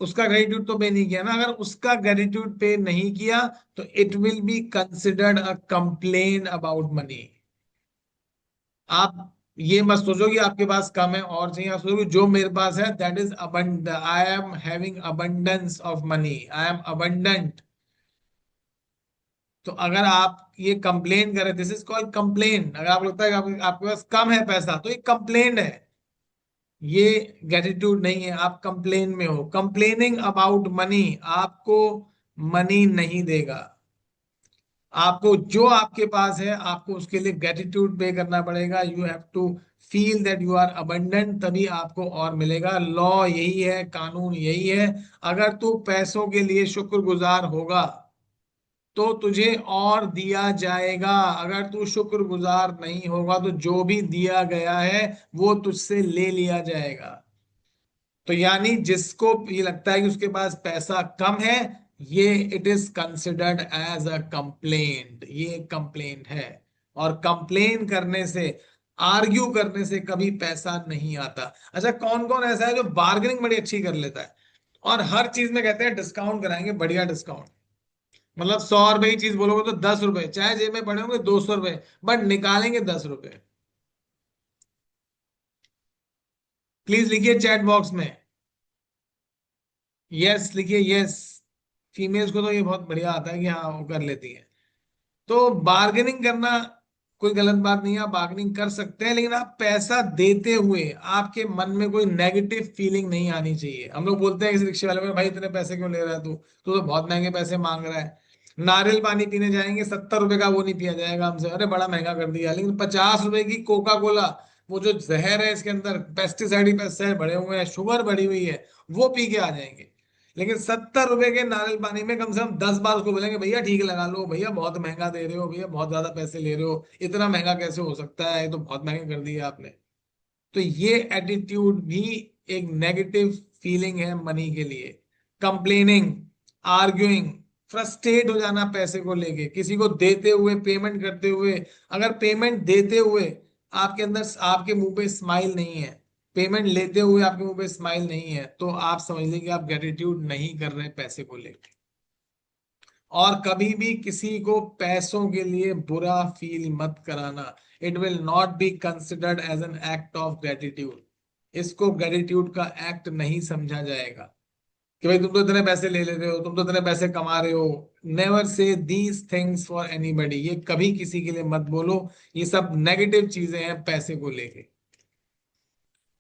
उसका ग्रेटिट्यूड तो पे नहीं किया ना। अगर उसका ग्रेटिट्यूड पे नहीं किया तो it will be considered a complain about money. आप ये मत सोचो कि आपके पास कम है और चाहिए, आप सोचो कि जो मेरे पास है that is abund, I am having abundance of money, I am abundant. तो अगर आप ये कंप्लेन करें, दिस इज कॉल्ड कंप्लेन। अगर आपको लगता है कि आपके पास कम है पैसा तो ये कंप्लेन है, ये ग्रेटिट्यूड नहीं है। आप कंप्लेन में हो, कंप्लेनिंग अबाउट मनी आपको मनी नहीं देगा। आपको जो आपके पास है आपको उसके लिए ग्रेटिट्यूड पे करना पड़ेगा। You have to feel that you are abundant, तभी आपको और मिलेगा। लॉ यही है, कानून यही है। अगर तू पैसों के लिए शुक्रगुजार होगा तो तुझे और दिया जाएगा। अगर तू शुक्रगुजार नहीं होगा तो जो भी दिया गया है वो तुझसे ले लिया जाएगा। तो यानी जिसको ये लगता है कि उसके पास पैसा कम है, ये it is considered as a complaint, ये कंप्लेंट है। और कंप्लेन करने से, आर्ग्यू करने से कभी पैसा नहीं आता। अच्छा, कौन कौन ऐसा है जो बार्गेनिंग बड़ी अच्छी कर लेता है और हर चीज में कहते हैं डिस्काउंट कराएंगे, बढ़िया डिस्काउंट। मतलब 100 रुपए की चीज बोलोगे तो 10 रुपए, चाहे जेब में पड़े होंगे 200 रुपए, बट निकालेंगे 10 रुपए। प्लीज लिखिए चैट बॉक्स में यस, लिखिए यस। फीमेल्स को तो ये बहुत बढ़िया आता है कि हाँ वो कर लेती है। तो बार्गेनिंग करना कोई गलत बात नहीं है, आप बार्गेनिंग कर सकते हैं, लेकिन आप पैसा देते हुए आपके मन में कोई नेगेटिव फीलिंग नहीं आनी चाहिए। हम लोग बोलते हैं किसी रिक्शे वाले को, भाई इतने पैसे क्यों ले रहा है तू, तू तो बहुत महंगे पैसे मांग रहा है। नारियल पानी पीने जाएंगे, 70 रुपए का वो नहीं पिया जाएगा हमसे, अरे बड़ा महंगा कर दिया। लेकिन 50 रुपए की कोका कोला, वो जो जहर है इसके अंदर, पेस्टिसाइड ही पेस्टिसाइड भरे हुए हैं, शुगर बढ़ी हुई है, वो पी के आ जाएंगे। लेकिन 70 रुपए के नारियल पानी में कम से कम 10 बार उसको बोलेंगे भैया ठीक लगा लो, भैया बहुत महंगा दे रहे हो, भैया बहुत ज्यादा पैसे ले रहे हो, इतना महंगा कैसे हो सकता है, ये तो बहुत महंगे कर दिए आपने। तो ये एटीट्यूड भी एक नेगेटिव फीलिंग है मनी के लिए। कंप्लेनिंग, आर्ग्यूइंग, फ्रस्ट्रेट हो जाना पैसे को लेके, किसी को देते हुए, पेमेंट करते हुए। अगर पेमेंट देते हुए आपके अंदर, आपके मुंह पे स्माइल नहीं है, पेमेंट लेते हुए आपके मुंह पे स्माइल नहीं है, तो आप समझ लीजिए कि आप ग्रेटिट्यूड नहीं कर रहे पैसे को लेकर। और कभी भी किसी को पैसों के लिए बुरा फील मत कराना। It will not be considered as an act of gratitude. इसको ग्रेटिट्यूड का एक्ट नहीं समझा जाएगा कि भाई तुम तो इतने पैसे ले रहे हो, तुम तो इतने पैसे कमा रहे हो। Never say these things for anybody. ये कभी किसी के लिए मत बोलो। ये सब नेगेटिव चीजें हैं पैसे को लेके।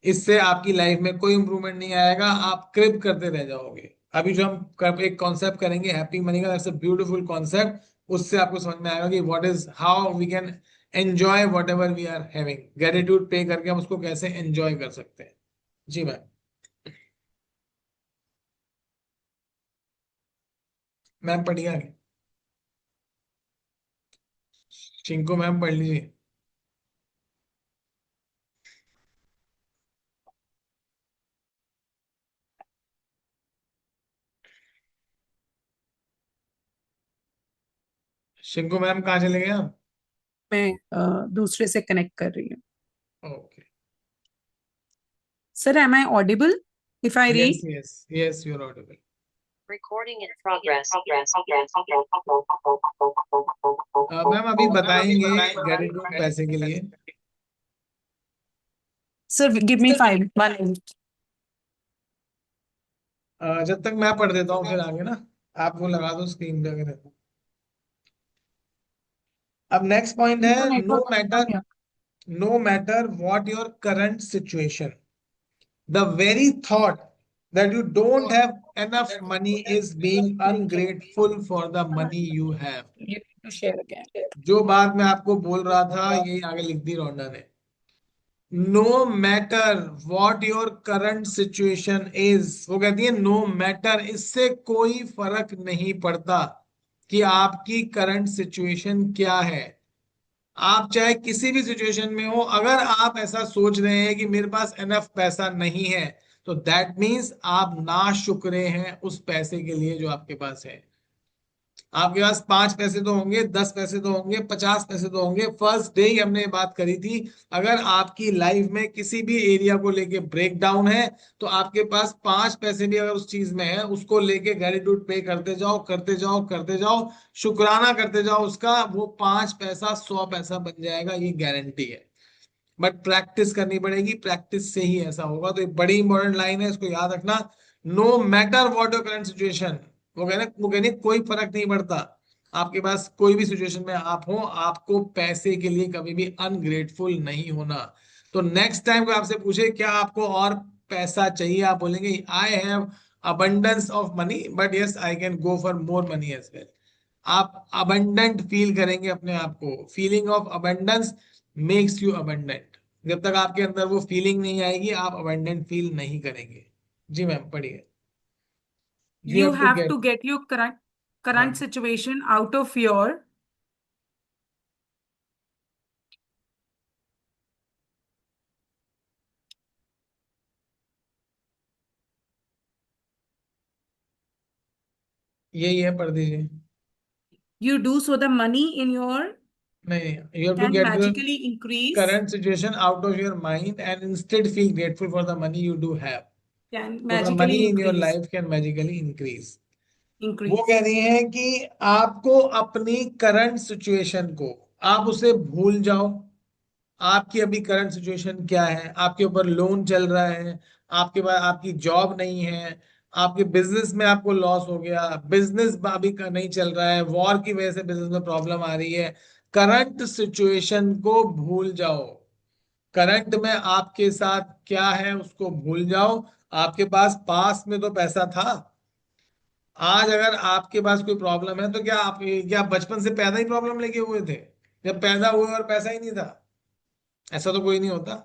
इससे आपकी लाइफ में कोई इंप्रूवमेंट नहीं आएगा, आप क्रिप करते रह जाओगे। अभी जो हम एक कॉन्सेप्ट करेंगे हैप्पी मनी का, दैट्स अ ब्यूटीफुल कॉन्सेप्ट। उससे आपको समझ में आएगा कि what is, how we can enjoy whatever we are having. Gratitude पे करके हम उसको कैसे एंजॉय कर सकते हैं। जी मैम। मैम पढ़िए आगे। चिंको मैम पढ़ लीजिए। शिंकू मैम कहाँ चले गए आप? मैं दूसरे से कनेक्ट कर रही हूँ। Okay. Sir, am I audible if I yes read? Yes yes, you are audible. Recording in progress. Ma'am अभी बताएंगे ग्रेटिट्यूड पैसे के लिए। Sir give me 1 minute। जब तक मैं पढ़ देता हूँ फिर आगे ना, आप वो लगा दो स्क्रीन पे अगर है तो। अब नेक्स्ट पॉइंट है, no matter what your current situation, the very thought that you don't have enough money is being ungrateful for the money you have। You need to share again। जो बात मैं आपको बोल रहा था यही आगे लिख दी रोंडा ने। No matter what your current situation is, वो कहती है नो मैटर, इससे कोई फर्क नहीं पड़ता कि आपकी करंट सिचुएशन क्या है। आप चाहे किसी भी सिचुएशन में हो, अगर आप ऐसा सोच रहे हैं कि मेरे पास एनफ पैसा नहीं है, तो दैट मीन्स आप नाशुक्रे हैं उस पैसे के लिए जो आपके पास है। आपके पास 5 पैसे तो होंगे, 10 पैसे तो होंगे, 50 पैसे तो होंगे। फर्स्ट डे ही हमने ये बात करी थी, अगर आपकी लाइफ में किसी भी एरिया को लेके ब्रेक डाउन है, तो आपके पास 5 पैसे भी अगर उस चीज में है, उसको लेके ग्रेटिट्यूड पे करते जाओ करते जाओ करते जाओ, शुक्राना करते जाओ उसका, वो 5 पैसा 100 पैसा बन जाएगा, ये गारंटी है। बट प्रैक्टिस करनी पड़ेगी, प्रैक्टिस से ही ऐसा होगा। तो एक बड़ी इंपॉर्टेंट लाइन है, इसको याद रखना। No matter what your current situation, वो कहने कोई फर्क नहीं पड़ता आपके पास कोई भी सिचुएशन में आप हो, आपको पैसे के लिए कभी भी अनग्रेटफुल नहीं होना। तो नेक्स्ट टाइम कोई आपसे पूछे क्या आपको और पैसा चाहिए, आप बोलेंगे I have abundance of money but yes I can go for more money as well. आप अबंडेंट फील करेंगे अपने आप को। Feeling of abundance makes you abundant. जब तक आपके अंदर वो फीलिंग नहीं आएगी, आप अबंडेंट फील नहीं करेंगे। जी मैम पढ़िए। You have to have get. to get your current हाँ situation out of your यही है, पढ़ दीजिए। you do so the money in your नहीं, you have to can get your magically increase, current situation out of your mind and instead feel grateful for the money you do have, can so the money magically in your increase life can magically increase। वो increase कह रही है कि आपको अपनी current situation को, आप उसे भूल जाओ। आपकी अभी करंट सिचुएशन क्या है? आपके ऊपर लोन चल रहा है, आपके पास आपकी जॉब नहीं है, आपके बिजनेस में आपको लॉस हो गया, बिजनेस अभी का नहीं चल रहा है, वॉर की वजह से बिजनेस में प्रॉब्लम आ रही है। करंट सिचुएशन को भूल जाओ। करंट में आपके साथ क्या है उसको भूल जाओ। आपके पास पास में तो पैसा था। आज अगर आपके पास कोई प्रॉब्लम है तो क्या आप बचपन से पैदा ही प्रॉब्लम लेके हुए थे? जब पैदा हुए और पैसा ही नहीं था? ऐसा तो कोई नहीं होता।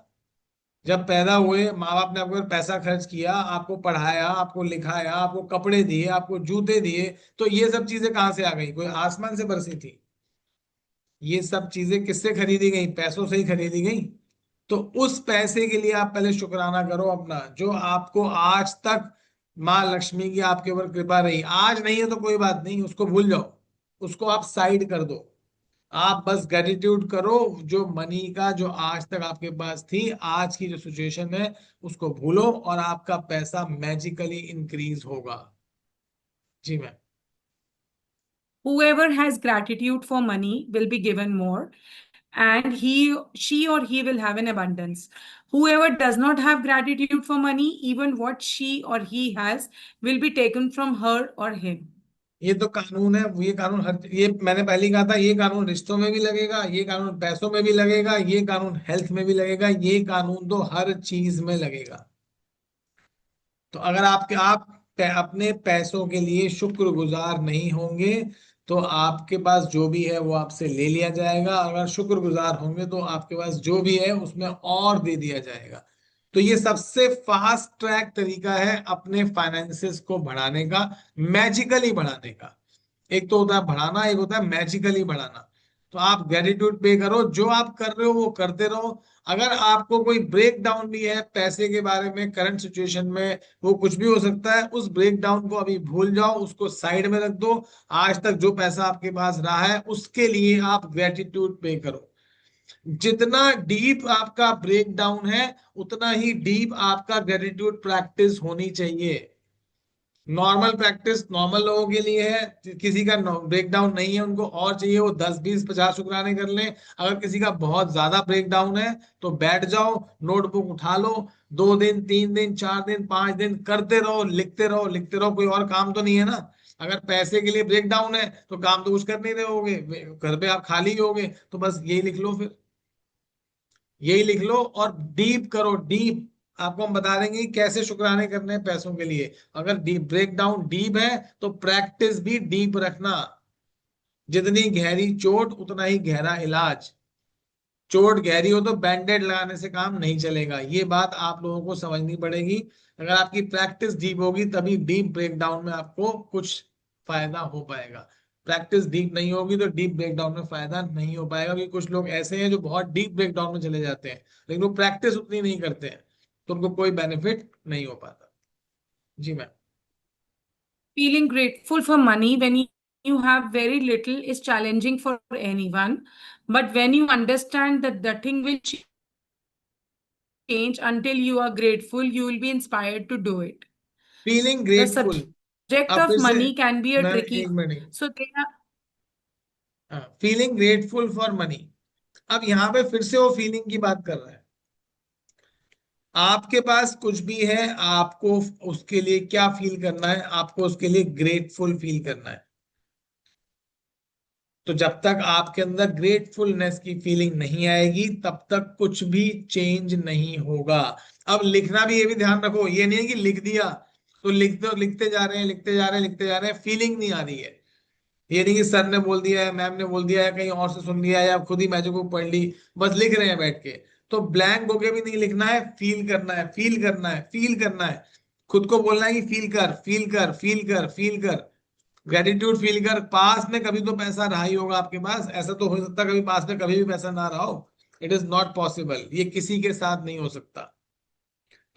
जब पैदा हुए माँ बाप ने आपके ऊपर पैसा खर्च किया, आपको पढ़ाया, आपको लिखाया, आपको कपड़े दिए, आपको जूते दिए, तो ये सब चीजें कहाँ से आ गई? कोई आसमान से बरसी थी? ये सब चीजें किससे खरीदी गई? पैसों से ही खरीदी गई। तो उस पैसे के लिए आप पहले शुक्राना करो अपना, जो आपको आज तक माँ लक्ष्मी की आपके ऊपर कृपा रही। आज नहीं है तो कोई बात नहीं, उसको भूल जाओ, उसको आप साइड कर दो। आप बस ग्रेटिट्यूड करो। जो मनी का जो आज तक आपके पास थी, आज की जो सिचुएशन है उसको भूलो और आपका पैसा मैजिकली इंक्रीज होगा। जी ma'am. Whoever has gratitude for money will be given more, and she or he will have an abundance. Whoever does not have gratitude for money, even what she or he has will be taken from her or him. ये तो कानून है, ये कानून हर, ये मैंने पहले ही कहा था, ये कानून रिश्तों में भी लगेगा, ये कानून पैसों में भी लगेगा, ये कानून हेल्थ में भी लगेगा, ये कानून तो हर चीज में लगेगा। तो अगर आप अपने पैसों के लिए शुक्रगुजार नहीं होंगे तो आपके पास जो भी है वो आपसे ले लिया जाएगा। अगर शुक्रगुजार होंगे तो आपके पास जो भी है उसमें और दे दिया जाएगा। तो ये सबसे फास्ट ट्रैक तरीका है अपने फाइनेंसेस को बढ़ाने का, मैजिकली बढ़ाने का। एक तो होता है बढ़ाना, एक होता है मैजिकली बढ़ाना। तो आप ग्रेटिट्यूड पे करो, जो आप कर रहे हो वो करते रहो। अगर आपको कोई ब्रेक डाउन भी है पैसे के बारे में करंट सिचुएशन में, वो कुछ भी हो सकता है, उस ब्रेक डाउन को अभी भूल जाओ, उसको साइड में रख दो। आज तक जो पैसा आपके पास रहा है उसके लिए आप ग्रेटिट्यूड पे करो। जितना डीप आपका ब्रेक डाउन है उतना ही डीप आपका ग्रेटिट्यूड प्रैक्टिस होनी चाहिए। नॉर्मल प्रैक्टिस नॉर्मल लोगों के लिए है, किसी का ब्रेक डाउन नहीं है उनको और चाहिए वो 10 20 50 शुक्राने कर लें। अगर किसी का बहुत ज्यादा ब्रेक डाउन है तो बैठ जाओ, नोटबुक उठा लो, 2 दिन 3 दिन 4 दिन 5 दिन करते रहो, लिखते रहो लिखते रहो। कोई और काम तो नहीं है ना। अगर पैसे के लिए ब्रेक डाउन है तो काम तो कुछ कर नहीं रहे होगे, घर पे आप खाली ही होगे, तो बस यही लिख लो, फिर यही लिख लो और डीप करो, डीप। आपको हम बता देंगे कि कैसे शुक्राने करने हैं पैसों के लिए। अगर डीप ब्रेक डाउन डीप है तो प्रैक्टिस भी डीप रखना। जितनी गहरी चोट उतना ही गहरा इलाज। चोट गहरी हो तो बैंडेड लगाने से काम नहीं चलेगा, ये बात आप लोगों को समझनी पड़ेगी। अगर आपकी प्रैक्टिस डीप होगी तभी डीप ब्रेक डाउन में आपको कुछ फायदा हो पाएगा। प्रैक्टिस डीप नहीं होगी तो डीप ब्रेक डाउन में फायदा नहीं हो पाएगा, क्योंकि कुछ लोग ऐसे हैं जो बहुत डीप ब्रेक डाउन में चले जाते हैं लेकिन वो प्रैक्टिस उतनी नहीं करते हैं, तो उनको कोई बेनिफिट नहीं हो पाता। जी ma'am. Feeling grateful for money when you have very little is challenging for anyone. But when you understand that the thing will change until you are grateful, you will be inspired to do it. Feeling The grateful. subject अब of फिर से money can be a मैं tricky. एक minute, So there are feeling grateful for money. अब यहाँ पे फिर से वो फीलिंग की बात कर रहा है। आपके पास कुछ भी है, आपको उसके लिए क्या फील करना है, आपको उसके लिए ग्रेटफुल फील करना है। तो जब तक आपके अंदर ग्रेटफुलनेस की फीलिंग नहीं आएगी तब तक कुछ भी चेंज नहीं होगा। अब लिखना भी, ये भी ध्यान रखो, ये नहीं है कि लिख दिया तो लिखते जा रहे हैं लिखते जा रहे हैं लिखते जा रहे हैं, फीलिंग नहीं आ रही है। ये नहीं कि सर ने बोल दिया है, मैम ने बोल दिया है, कहीं और से सुन लिया है या खुद ही मैजिक बुक पढ़ ली, बस लिख रहे हैं बैठ के। तो ब्लैंक होके भी नहीं लिखना है, फील करना है, फील करना है, फील करना है। खुद को बोलना है कि फील कर फील कर फील कर फील कर, ग्रेटिट्यूड फील कर। पास में कभी तो पैसा रहा ही होगा आपके पास, ऐसा तो हो सकता कभी पास में कभी भी पैसा ना रहा हो। इट इज नॉट पॉसिबल, ये किसी के साथ नहीं हो सकता।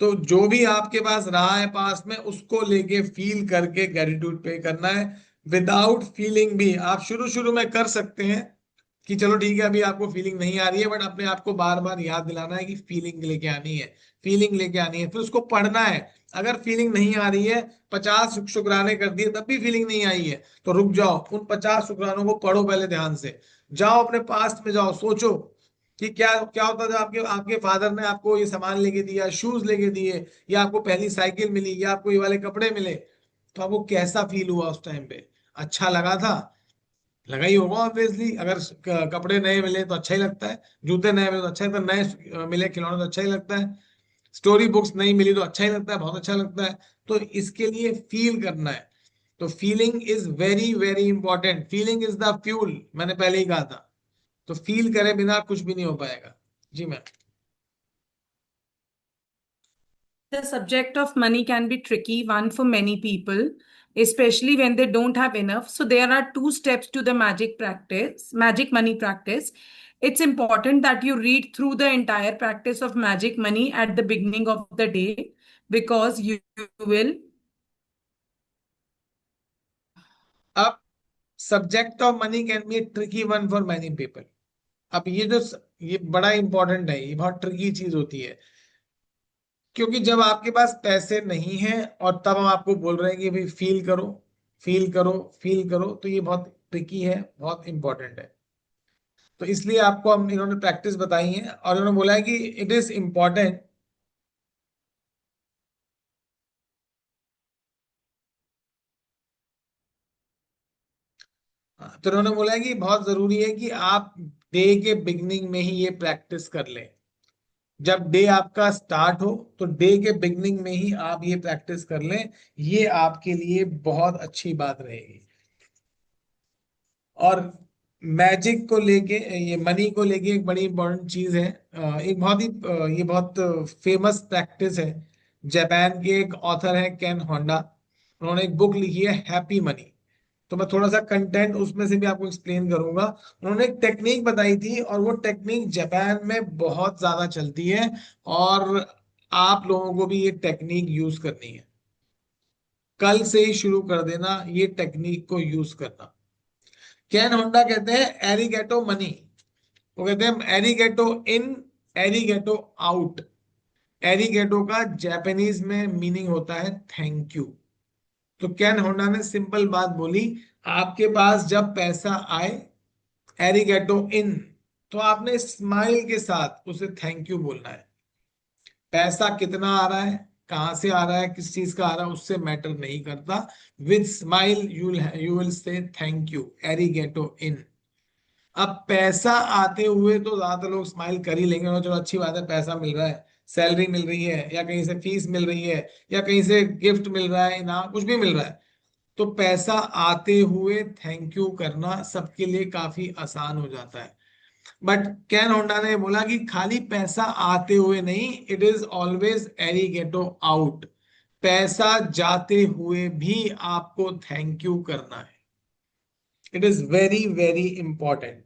तो जो भी आपके पास रहा है पास में उसको लेके फील करके ग्रेटिट्यूड पे करना है। विदाउट फीलिंग भी आप शुरू शुरू में कर सकते हैं कि चलो ठीक है अभी आपको फीलिंग नहीं आ रही है, बट अपने आप को बार बार याद दिलाना है कि फीलिंग लेके आनी है, फीलिंग लेके आनी है, फिर उसको पढ़ना है। अगर फीलिंग नहीं आ रही है, 50 शुक्राने कर दिए तब भी फीलिंग नहीं आई है, तो रुक जाओ, उन 50 शुक्रानों को पढ़ो पहले ध्यान से। जाओ अपने पास्ट में जाओ, सोचो कि क्या क्या होता था, आपके आपके फादर ने आपको ये सामान लेके दिया, शूज लेके दिए, या आपको पहली साइकिल मिली, या आपको ये वाले कपड़े मिले, तो आपको कैसा फील हुआ उस टाइम पे? अच्छा लगा था? लगा ही होगा ऑब्वियसली। अगर कपड़े नए मिले तो अच्छा ही लगता है, जूते नए मिले तो अच्छा लगता है, नए मिले खिलौने तो अच्छा ही लगता है, स्टोरी बुक्स नहीं मिली तो अच्छा ही लगता है, बहुत अच्छा लगता है। तो इसके लिए फील करना है। तो feeling is very very important, feeling is the fuel, मैंने पहले ही कहा था। तो फील करे बिना कुछ भी नहीं हो पाएगा। जी ma'am. the subject of money can be tricky one for many people, especially when they don't have enough. So there are two steps to the magic money practice. It's important that you read through the entire practice of magic money at the beginning of the day, because you will अब subject of money can be tricky one for many people. अब ये बड़ा important है, ये बहुत tricky चीज होती है, क्योंकि जब आपके पास पैसे नहीं हैं और तब हम आपको बोल रहे हैं कि भाई फील करो, फील करो, फील करो, तो ये बहुत ट्रिकी है, बहुत इंपॉर्टेंट है। तो इसलिए आपको हम इन्होंने प्रैक्टिस बताई है और इन्होंने बोला है कि इट इज इम्पॉर्टेंट। तो इन्होंने बोला है कि बहुत जरूरी है कि आप डे के बिगनिंग में ही ये प्रैक्टिस कर लें। जब डे आपका स्टार्ट हो तो डे के बिगनिंग में ही आप ये प्रैक्टिस कर लें, ये आपके लिए बहुत अच्छी बात रहेगी। और मैजिक को लेके, ये मनी को लेके एक बड़ी इंपॉर्टेंट चीज है, एक बहुत ही ये बहुत फेमस प्रैक्टिस है। जापान के एक ऑथर है केन होंडा, उन्होंने एक बुक लिखी है हैप्पी मनी। तो मैं थोड़ा सा कंटेंट उसमें से भी आपको एक्सप्लेन करूंगा। उन्होंने एक टेक्निक बताई थी और वो टेक्निक जापान में बहुत ज्यादा चलती है, और आप लोगों को भी ये टेक्निक यूज करनी है। कल से ही शुरू कर देना ये टेक्निक को यूज करना। केन होंडा कहते हैं एरिगेटो मनी, वो कहते हैं एरिगेटो इन, एरिगेटो आउट। एरिगेटो का जापानीज में मीनिंग होता है थैंक यू। तो केन होंडा ने सिंपल बात बोली, आपके पास जब पैसा आए, एरिगेटो इन, तो आपने स्माइल के साथ उसे थैंक यू बोलना है। पैसा कितना आ रहा है, कहां से आ रहा है, किस चीज का आ रहा है, उससे मैटर नहीं करता। With smile you will say thank you, एरिगेटो इन। अब पैसा आते हुए तो ज्यादातर लोग स्माइल कर ही लेंगे, और चलो अच्छी बात है, पैसा मिल रहा है, सैलरी मिल रही है, या कहीं से फीस मिल रही है, या कहीं से गिफ्ट मिल रहा है, इनाम कुछ भी मिल रहा है, तो पैसा आते हुए थैंक यू करना सबके लिए काफी आसान हो जाता है। बट कैन होंडा ने बोला कि खाली पैसा आते हुए नहीं, इट इज ऑलवेज एरिगेटो आउट। पैसा जाते हुए भी आपको थैंक यू करना है। It is very very important.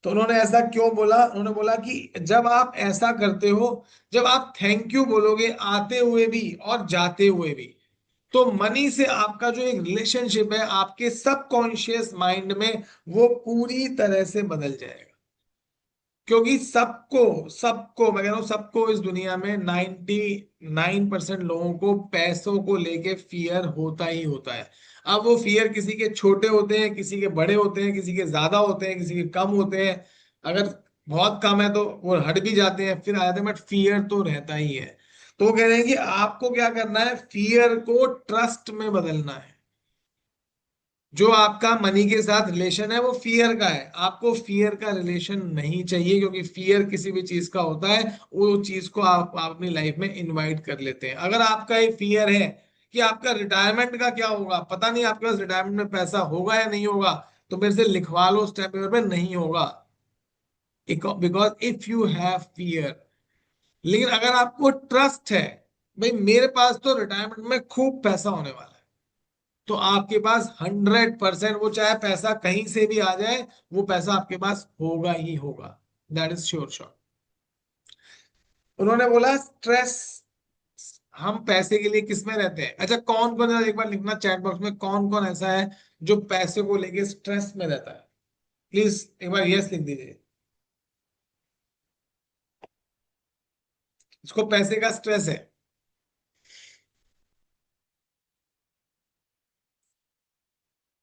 तो उन्होंने ऐसा क्यों बोला, उन्होंने बोला कि जब आप ऐसा करते हो, जब आप थैंक यू बोलोगे आते हुए भी और जाते हुए भी, तो मनी से आपका जो एक रिलेशनशिप है आपके सबकॉन्शियस माइंड में, वो पूरी तरह से बदल जाएगा। क्योंकि सबको सबको मैं कह रहा हूं, सबको इस दुनिया में 99% लोगों को पैसों को लेके फियर होता ही होता है। अब वो फियर किसी के छोटे होते हैं, किसी के बड़े होते हैं, किसी के ज्यादा होते हैं, किसी के कम होते हैं। अगर बहुत कम है तो वो हट भी जाते हैं, फिर आ जाते हैं, बट फियर तो रहता ही है। तो वो कह रहे हैं कि आपको क्या करना है, फियर को ट्रस्ट में बदलना है। जो आपका मनी के साथ रिलेशन है वो फियर का है, आपको फियर का रिलेशन नहीं चाहिए, क्योंकि फियर किसी भी चीज का होता है, वो चीज को आप अपनी लाइफ में इनवाइट कर लेते हैं। अगर आपका ये फियर है कि आपका रिटायरमेंट का क्या होगा, पता नहीं आपके पास रिटायरमेंट में पैसा होगा या नहीं होगा, तो मेरे से लिखवा लो स्टेप पेपर पे, नहीं होगा, because if you have fear. लेकिन अगर आपको ट्रस्ट है, भाई मेरे पास तो रिटायरमेंट में खूब पैसा होने वाला है, तो आपके पास 100%, वो चाहे पैसा कहीं से भी आ जाए, वो पैसा आपके पास होगा ही होगा। That is sure sure. उन्होंने बोला स्ट्रेस, हम पैसे के लिए किस में रहते हैं। अच्छा, कौन कौन, एक बार लिखना चैट बॉक्स में, कौन कौन ऐसा है जो पैसे को लेके स्ट्रेस में रहता है। प्लीज एक बार यस लिख दीजिए। इसको पैसे का स्ट्रेस है।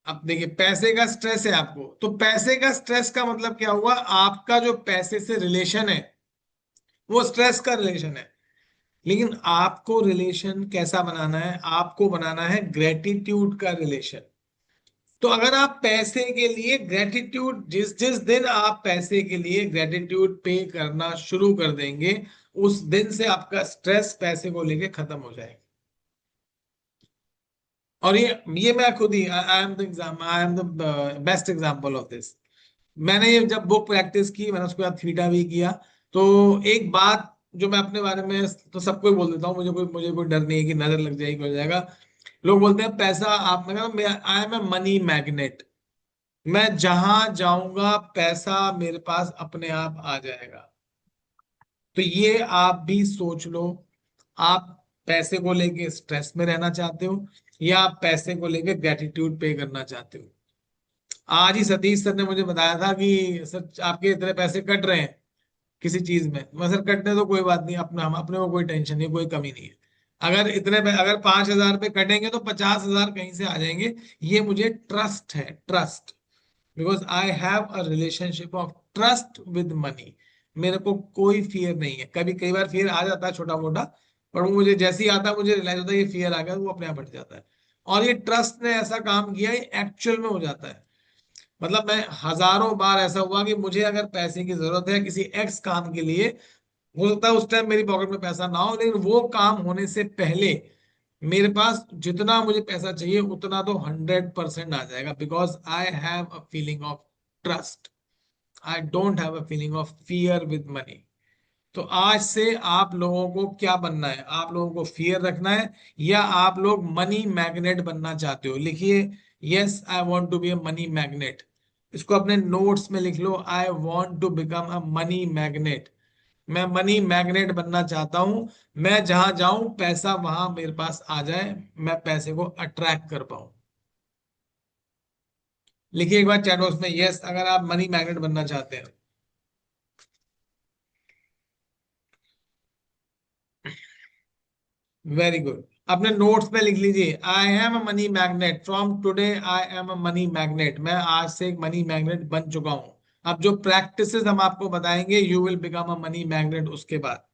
अब देखिए, पैसे का स्ट्रेस है आपको, तो पैसे का स्ट्रेस का मतलब क्या हुआ, आपका जो पैसे से रिलेशन है वो स्ट्रेस का रिलेशन है। लेकिन आपको रिलेशन कैसा बनाना है, आपको बनाना है ग्रेटिट्यूड का रिलेशन। तो अगर आप पैसे के लिए ग्रेटिट्यूड, जिस जिस दिन आप पैसे के लिए ग्रेटिट्यूड पे करना शुरू कर देंगे, उस दिन से आपका स्ट्रेस पैसे को लेके खत्म हो जाएगा। और ये मैं खुद ही, I am the best example of this. मैंने ये जब बुक प्रैक्टिस की, मैंने उसके बाद थीटा भी किया, तो एक बात जो मैं अपने बारे में तो सबको ही बोल देता हूँ, मुझे कोई डर नहीं है कि नजर लग जाएगी, हो जाएगा। लोग बोलते हैं पैसा, आप, मैं I am a money magnet, मैं जहां जाऊंगा पैसा मेरे पास अपने आप आ जाएगा। तो ये आप भी सोच लो, आप पैसे को लेके स्ट्रेस में रहना चाहते हो, या आप पैसे को लेके ग्रेटिट्यूड पे करना चाहते हो। आज ही सतीश सर ने मुझे बताया था कि सर आपके इतने पैसे कट रहे हैं किसी चीज में। मैं सर कटने तो कोई बात नहीं, अपना हम अपने को कोई टेंशन नहीं, कोई कमी नहीं है। अगर अगर 5,000 पे कटेंगे तो 50,000 कहीं से आ जाएंगे। ये मुझे ट्रस्ट है, trust, because I have a relationship of trust with money. मेरे को कोई फियर नहीं है। कभी कई बार फियर आ जाता है छोटा मोटा, पर वो मुझे जैसे ही आता है मुझे रियलाइज होता है ये फियर आ गया, वो अपने आप हट जाता है। और ये ट्रस्ट ने ऐसा काम किया, ये एक्चुअल में हो जाता है। मतलब मैं हजारों बार ऐसा हुआ कि मुझे अगर पैसे की जरूरत है किसी एक्स काम के लिए, हो सकता है उस टाइम मेरी पॉकेट में पैसा ना हो, लेकिन वो काम होने से पहले मेरे पास जितना मुझे पैसा चाहिए उतना तो 100% आ जाएगा, because I have a feeling of trust. I don't have a feeling of fear with money. तो आज से आप लोगों को क्या बनना है? आप लोगों को फियर रखना है या आप लोग मनी मैग्नेट बनना चाहते हो? लिखिए, yes I want to be a money magnet. इसको अपने नोट्स में लिख लो, I want to become a money magnet. मैं मनी मैग्नेट बनना चाहता हूं। मैं जहां जाऊं पैसा वहां मेरे पास आ जाए, मैं पैसे को अट्रैक्ट कर पाऊं। लिखिए एक बार चैट बॉक्स में यस अगर आप मनी मैग्नेट बनना चाहते हैं। Very good. अपने नोट्स में लिख लीजिए, I am a money magnet from today, I am a money magnet. मैं आज से एक मनी मैग्नेट बन चुका हूं। अब जो प्रैक्टिसेस हम आपको बताएंगे, you will become a money magnet उसके बाद।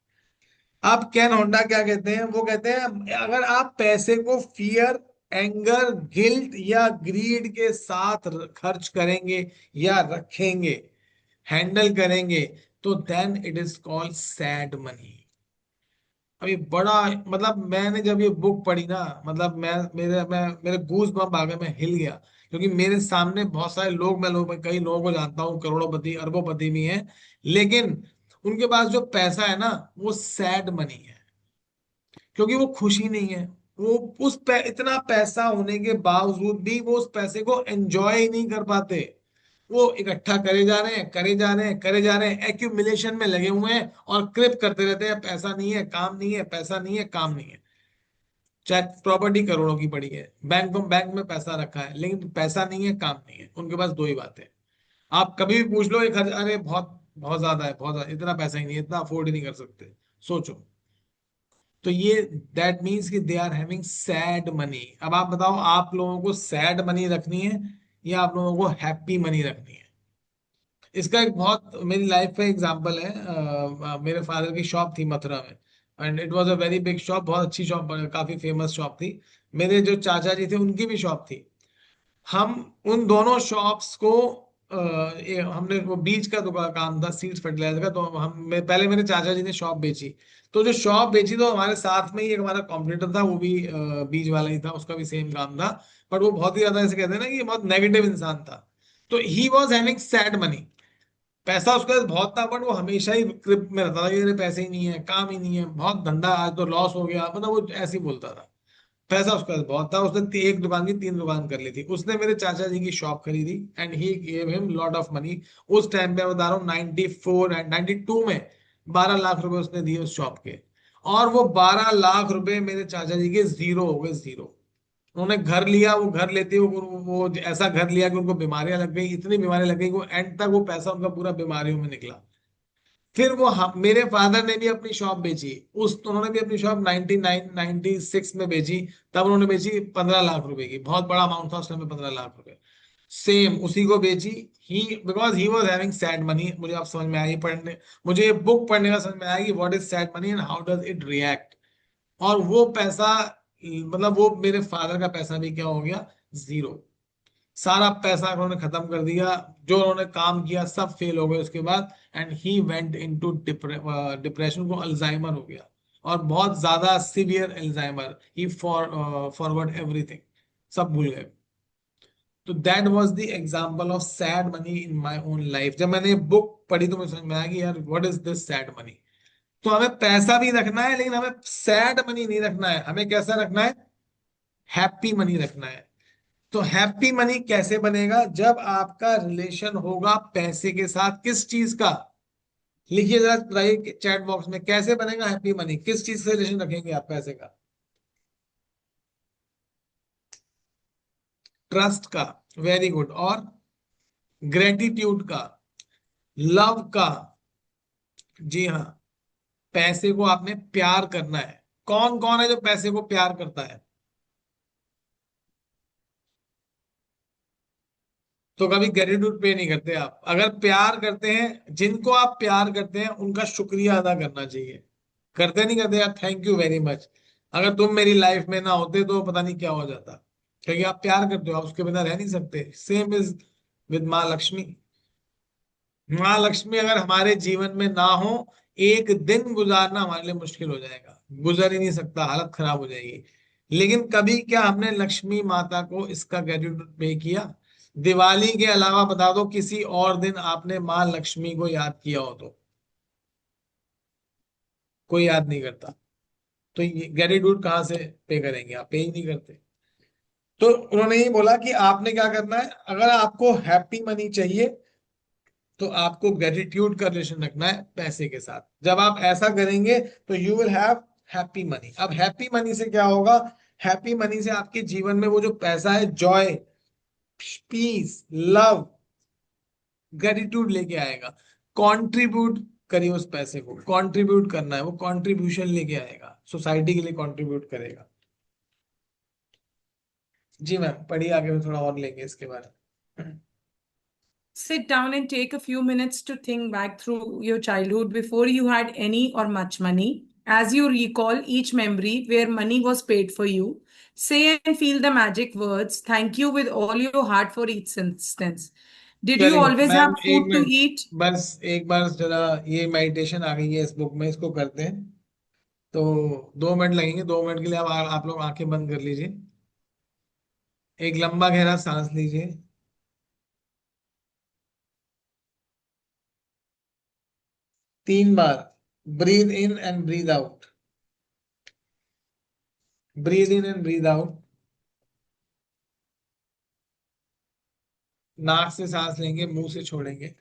अब कैन होंडा क्या कहते हैं? वो कहते हैं अगर आप पैसे को फियर, एंगर, गिल्ट या ग्रीड के साथ खर्च करेंगे या रखेंगे, हैंडल करेंगे, तो then it is called sad money. अभी बड़ा, मतलब मैंने जब ये बुक पढ़ी ना, मतलब मेरे गूज बम्प आ गए, मैं हिल गया। क्योंकि मेरे सामने बहुत सारे लोग, मैं कई लोगों को जानता हूँ, करोड़ों अरबों भी हैं, लेकिन उनके पास जो पैसा है ना वो सैड मनी है, क्योंकि वो खुशी नहीं है। वो इतना पैसा होने के बावजूद भी वो उस पैसे को एंजॉय ही नहीं कर पाते। वो इकट्ठा करे जा रहे हैं, करे जा रहे हैं, करे जा रहे हैं, एक्यूमुलेशन में लगे हुए हैं और क्रिप करते रहते हैं, पैसा नहीं है, काम नहीं है, पैसा नहीं है, काम नहीं है। चाहे प्रॉपर्टी करोड़ों की पड़ी है, बैंक में पैसा रखा है, लेकिन पैसा नहीं है, काम नहीं है। उनके पास दो ही बातें। आप कभी भी पूछ लो, एक अरे बहुत बहुत ज्यादा है, बहुत ज्यादा, इतना पैसा ही नहीं है, इतना अफोर्ड ही नहीं कर सकते। सोचो। तो ये दैट मीन्स कि they are having sad money. अब आप बताओ, आप लोगों को सैड मनी रखनी है या आप लोगों को हैप्पी मनी रखनी है? इसका एक बहुत मेरी लाइफ का एग्जांपल है। मेरे फादर की शॉप थी मथुरा में, and it was a very big shop, बहुत अच्छी शॉप, काफी फेमस शॉप थी। मेरे जो चाचा जी थे उनकी भी शॉप थी। हम उन दोनों शॉप्स को हमने, वो बीज का दुकान काम था, सीड्स फर्टिलाइजर का, तो पहले मेरे चाचा जी ने शॉप बेची। तो जो शॉप बेची तो हमारे साथ में ही एक हमारा कॉम्पिटिटर था, वो भी बीज वाला ही था, उसका भी सेम काम था। बट वो बहुत ही ज्यादा, ऐसे कहते हैं ना कि ये बहुत नेगेटिव इंसान था। तो ही वॉज हैविंग सैड मनी। पैसा उसके पास बहुत था, बट वो हमेशा ही ग्रिप में रहता था कि मेरे पैसे ही नहीं है, काम ही नहीं है, बहुत धंधा आज तो लॉस हो गया, मतलब वो ऐसे ही बोलता था। पैसा उसके पास बहुत था, उसने एक दुकान की 3 दुकान कर ली थी। उसने मेरे चाचा जी की शॉप खरीदी and he gave him lot of money. उस टाइम पे मैं बता रहा हूँ 94 एंड 92 में 12 लाख रुपए उसने दिए उस शॉप के। और वो 12 लाख रुपए मेरे चाचा जी के जीरो हो गए, जीरो। उन्होंने घर लिया, वो घर लेते हुए वो ऐसा घर लिया कि उनको बीमारियां लग गई, इतनी बीमारियां लग गई कि वो एंड तक वो पैसा उनका पूरा बीमारियों में निकला। फिर मेरे फादर ने भी अपनी शॉप बेची। उन्होंने भी अपनी शॉप 96 में बेची। तब उन्होंने बेची 15 लाख रुपए की, बहुत बड़ा अमाउंट था उस समय, 15 लाख रुपए। सेम उसी को बेची। He because he was having sad money. मुझे आप समझ में आई पढ़ने, मुझे ये बुक पढ़ने का समझ में आया कि what is sad money and how does it react. और वो पैसा, मतलब वो मेरे फादर का पैसा भी क्या हो गया, जीरो। सारा पैसा उन्होंने खत्म कर दिया, जो उन्होंने काम किया सब फेल हो गए उसके बाद। And he went into depression, को अल्जाइमर हो गया, और बहुत ज्यादा सिवियर अल्जाइमर। ही फॉरवर्ड एवरीथिंग, सब भूल गए। तो that was the example of sad money in my own life. जब मैंने बुक पढ़ी तो मुझे समझ में आया कि यार what is this sad money. तो हमें पैसा भी रखना है, लेकिन हमें सैड मनी नहीं रखना है। हमें कैसा रखना है? हैप्पी मनी रखना है। तो हैप्पी मनी कैसे बनेगा? जब आपका रिलेशन होगा पैसे के साथ। किस चीज का? लिखिए जरा, बताइए चैट बॉक्स में, कैसे बनेगा हैप्पी मनी? किस चीज से रिलेशन रखेंगे आप पैसे का? ट्रस्ट का। Very good. और ग्रेटिट्यूड का, लव का। जी हाँ, पैसे को आपने प्यार करना है। कौन कौन है जो पैसे को प्यार करता है? तो कभी ग्रेटिट्यूड पे नहीं करते आप। अगर प्यार करते हैं, जिनको आप प्यार करते हैं उनका शुक्रिया अदा करना चाहिए। करते नहीं करते यार, थैंक यू वेरी मच। अगर तुम मेरी लाइफ में ना होते तो पता नहीं क्या हो जाता। क्योंकि आप प्यार करते हो, आप उसके बिना रह नहीं सकते। सेम इज विद माँ लक्ष्मी। माँ लक्ष्मी अगर हमारे जीवन में ना हो, एक दिन गुजारना हमारे लिए मुश्किल हो जाएगा, गुजर ही नहीं सकता, हालत खराब हो जाएगी। लेकिन कभी क्या हमने लक्ष्मी माता को इसका ग्रेटिट्यूड पे किया? दिवाली के अलावा बता दो किसी और दिन आपने माँ लक्ष्मी को याद किया हो तो? कोई याद नहीं करता। तो ये ग्रेटिट्यूड कहाँ से पे करेंगे? आप पे ही नहीं करते। तो उन्होंने ये बोला कि आपने क्या करना है, अगर आपको हैप्पी मनी चाहिए तो आपको ग्रेटिट्यूड का रिलेशन रखना है पैसे के साथ। जब आप ऐसा करेंगे तो you will have happy money. अब हैप्पी मनी से क्या होगा? हैप्पी मनी से आपके जीवन में वो जो पैसा है, जॉय, पीस, लव, ग्रेटिट्यूड लेके आएगा। कंट्रीब्यूट करिए उस पैसे को, कंट्रीब्यूट करना है, वो कंट्रीब्यूशन लेके आएगा, सोसाइटी के लिए कंट्रीब्यूट करेगा। जी मैम, पढ़िए आगे, में थोड़ा और लेंगे इसके बारे में। Sit down and take a few minutes to think back through your childhood before you had any or much money. As you recall each memory where money was paid for you, say and feel the magic words, thank you with all your heart for each instance. Did you चलिए always ma'am, have एक food to minute, eat? बस एक बार जरा, ये meditation आ गई है इस book में, इसको करते हैं। तो 2 मिनट लगेंगे, 2 मिनट के लिए आप लोग आंखें बंद कर लीजिए। एक लंबा गहरा सांस लीजिए। 3 बार breathe in and breathe out. Breathe in and breathe out. नाक से सांस लेंगे, मुंह से छोड़ेंगे।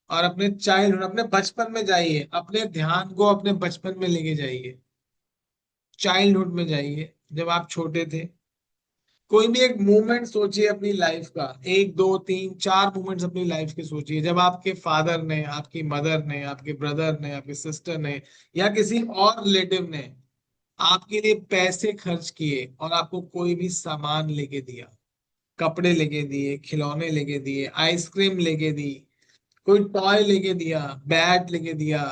और अपने चाइल्डहुड, अपने बचपन में जाइए, अपने ध्यान को अपने बचपन में लेके जाइए, चाइल्डहुड में जाइए, जब आप छोटे थे। कोई भी एक मोमेंट सोचिए अपनी लाइफ का, 1 2 3 4 मोमेंट्स अपनी लाइफ के सोचिए, जब आपके फादर ने, आपकी मदर ने, आपके ब्रदर ने, आपके सिस्टर ने, या किसी और रिलेटिव ने आपके लिए पैसे खर्च किए और आपको कोई भी सामान लेके दिया। कपड़े लेके दिए, खिलौने लेके दिए, आइसक्रीम लेके दी, कोई टॉय लेके दिया, बैट लेके दिया।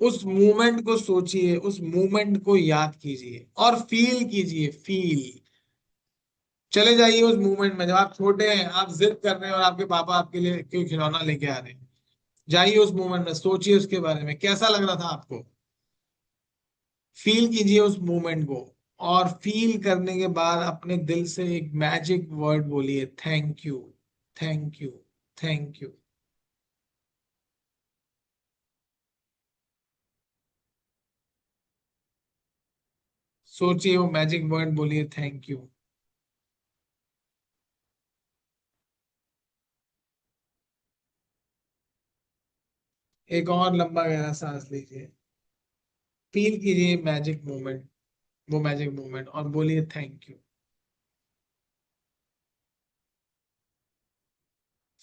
उस मोमेंट को सोचिए, उस मोमेंट को याद कीजिए और फील कीजिए, फील। चले जाइए उस मोमेंट में, जब आप छोटे हैं, आप जिद कर रहे हैं और आपके पापा आपके लिए कोई खिलौना लेके आ रहे हैं। जाइए उस मोमेंट में, सोचिए उसके बारे में, कैसा लग रहा था आपको। फील कीजिए उस मोमेंट को। और फील करने के बाद अपने दिल से एक मैजिक वर्ड बोलिए, thank you, thank you, thank you. सोचिए, वो मैजिक वर्ड बोलिए, थैंक यू। एक और लंबा गहरा सांस लीजिए। फील कीजिए मैजिक मोमेंट, वो मैजिक मोमेंट, और बोलिए थैंक यू।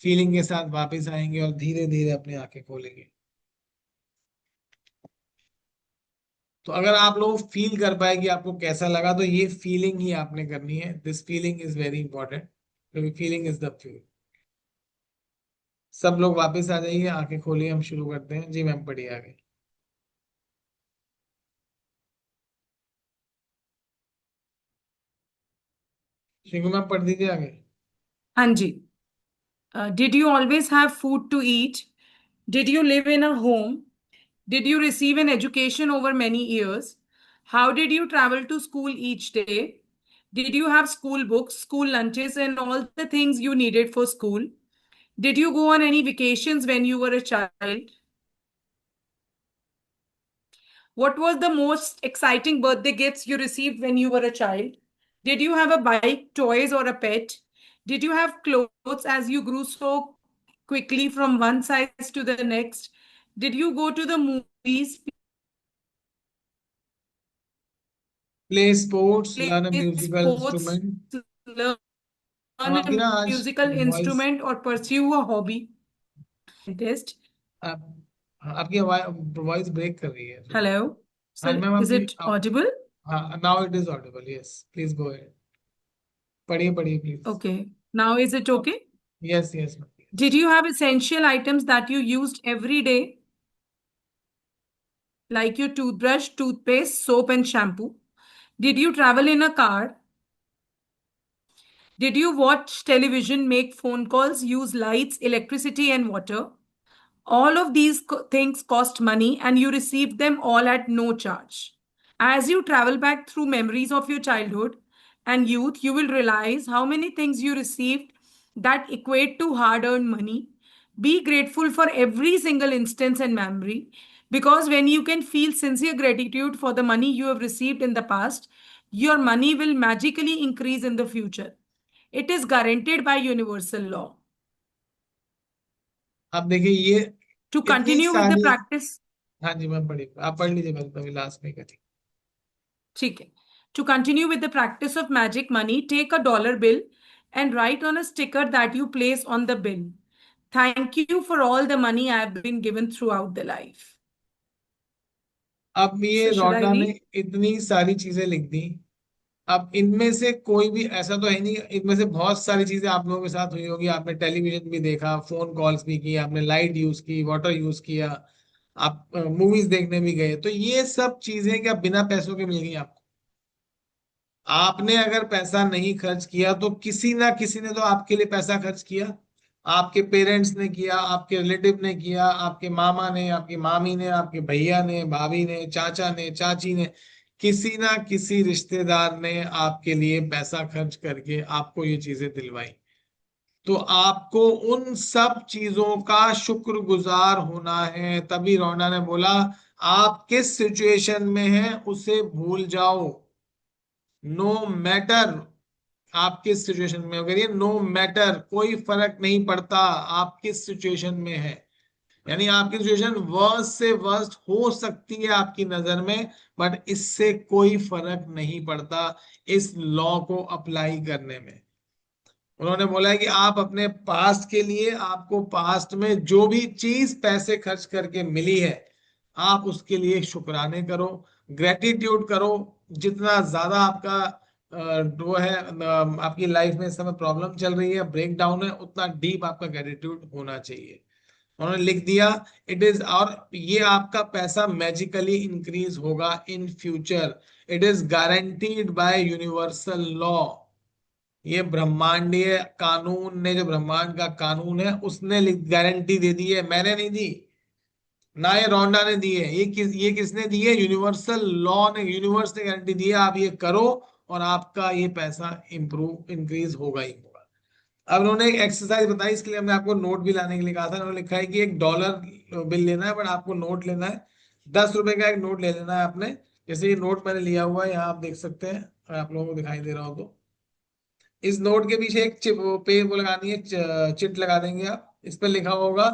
फीलिंग के साथ वापस आएंगे और धीरे धीरे अपनी आंखें खोलेंगे। तो अगर आप लोग फील कर पाए कि आपको कैसा लगा, तो ये फीलिंग ही आपने करनी है। This feeling is very important, क्योंकि फीलिंग इज द फ्यूल। सब लोग वापस आ जाइए, आंखें खोलिए, हम शुरू करते हैं। जी मैम, पढ़िए आगे। शिंगू मैम, पढ़ दीजिए आगे। हाँ जी। Did you always have food to eat? Did you live in a home? Did you receive an education over many years? How did you travel to school each day? Did you have school books, school lunches, and all the things you needed for school? Did you go on any vacations when you were a child? What was the most exciting birthday gifts you received when you were a child? Did you have a bike, toys, or a pet? Did you have clothes as you grew so quickly from one size to the next? Did you go to the movies? Play sports, Play learn a musical sports, instrument. learn अब आपकी a ना आज musical voice, instrument, or pursue a hobby. Test. आप आपकी voice break कर रही है थोड़ी। Hello. हाँ So मैम is आपकी it audible? हाँ, now it is Audible, yes please go ahead, पढ़िए पढ़िए please. Okay. Now is it okay? Yes yes ma'am. Did you have essential items that you used every day, like your toothbrush, toothpaste, soap, and shampoo? Did you travel in a car? Did you watch television, make phone calls, use lights, electricity, and water? All of these things cost money and you received them all at no charge. As you travel back through memories of your childhood and youth, you will realize how many things you received that equate to hard earned money. Be grateful for every single instance and memory, because when you can feel sincere gratitude for the money you have received in the past, your money will magically increase in the future. It is guaranteed by universal law. अब देखिए ये To इतनी continue with the सारी, practice, हाँ जी ma'am पढ़िए, आप पढ़ लीजिए, मैं अभी लास्ट में करी। ठीक है. To continue with the practice of magic money, take a dollar bill and write on a sticker that you place on the bill. Thank you for all the money I have been given throughout the life. अब ये So should I रोडा ने read? इतनी सारी चीजें लिख दी। अब इनमें से कोई भी ऐसा तो है नहीं, इनमें से बहुत सारी चीजें आप लोगों के साथ हुई होगी, आपने टेलीविजन भी देखा, फोन कॉल्स भी की, आपने लाइट यूज की, वाटर यूज किया, आप मूवीज देखने भी गए, तो ये सब चीजें क्या बिना पैसों के मिल गई आपको? आपने अगर पैसा नहीं खर्च किया तो किसी ना किसी ने तो आपके लिए पैसा खर्च किया। आपके पेरेंट्स ने किया, आपके रिलेटिव ने किया, आपके मामा ने, आपकी मामी ने, आपके भैया ने, भाभी ने, चाचा ने, चाची ने, किसी ना किसी रिश्तेदार ने आपके लिए पैसा खर्च करके आपको ये चीजें दिलवाई। तो आपको उन सब चीजों का शुक्रगुजार होना है। तभी रोना ने बोला, आप किस सिचुएशन में हैं उसे भूल जाओ। नो मैटर आप किस सिचुएशन में हो, करिए नो मैटर, कोई फर्क नहीं पड़ता आप किस सिचुएशन में है। यानी आपकी सिचुएशन वर्स्ट से वर्स्ट हो सकती है आपकी नजर में, बट इससे कोई फर्क नहीं पड़ता इस लॉ को अप्लाई करने में। उन्होंने बोला है कि आप अपने पास्ट के लिए, आपको पास्ट में जो भी चीज पैसे खर्च करके मिली है, आप उसके लिए शुक्राने करो, ग्रेटिट्यूड करो। जितना ज्यादा आपका वो है, आपकी लाइफ में इस समय प्रॉब्लम चल रही है, ब्रेक डाउन है, उतना डीप आपका ग्रेटिट्यूड होना चाहिए। उन्होंने लिख दिया इट इज, और ये आपका पैसा मैजिकली इंक्रीज होगा in future. It is guaranteed bye universal law. ये ब्रह्मांडीय कानून ने, जो ब्रह्मांड का कानून है, उसने गारंटी दे दी है, मैंने नहीं दी, ना ये रोंडा ने दी है। ये किसने दी है? यूनिवर्सल लॉ ने, यूनिवर्स ने गारंटी दी है। आप ये करो और आपका ये पैसा इंप्रूव इंक्रीज होगा ही होगा। अब उन्होंने एक एक्सरसाइज बताई, इसके लिए हमने आपको नोट भी लाने के लिए कहा था। उन्होंने लिखा है कि एक डॉलर बिल लेना है, बट आपको नोट लेना है, 10 रुपए का एक नोट ले लेना है आपने। जैसे ये नोट मैंने लिया हुआ है, यहाँ आप देख सकते हैं, अगर आप लोगों को दिखाई दे रहा हो तो। इस नोट के पीछे एक चिप पे वो लगानी है, चिट लगा देंगे आप। इस पर लिखा होगा,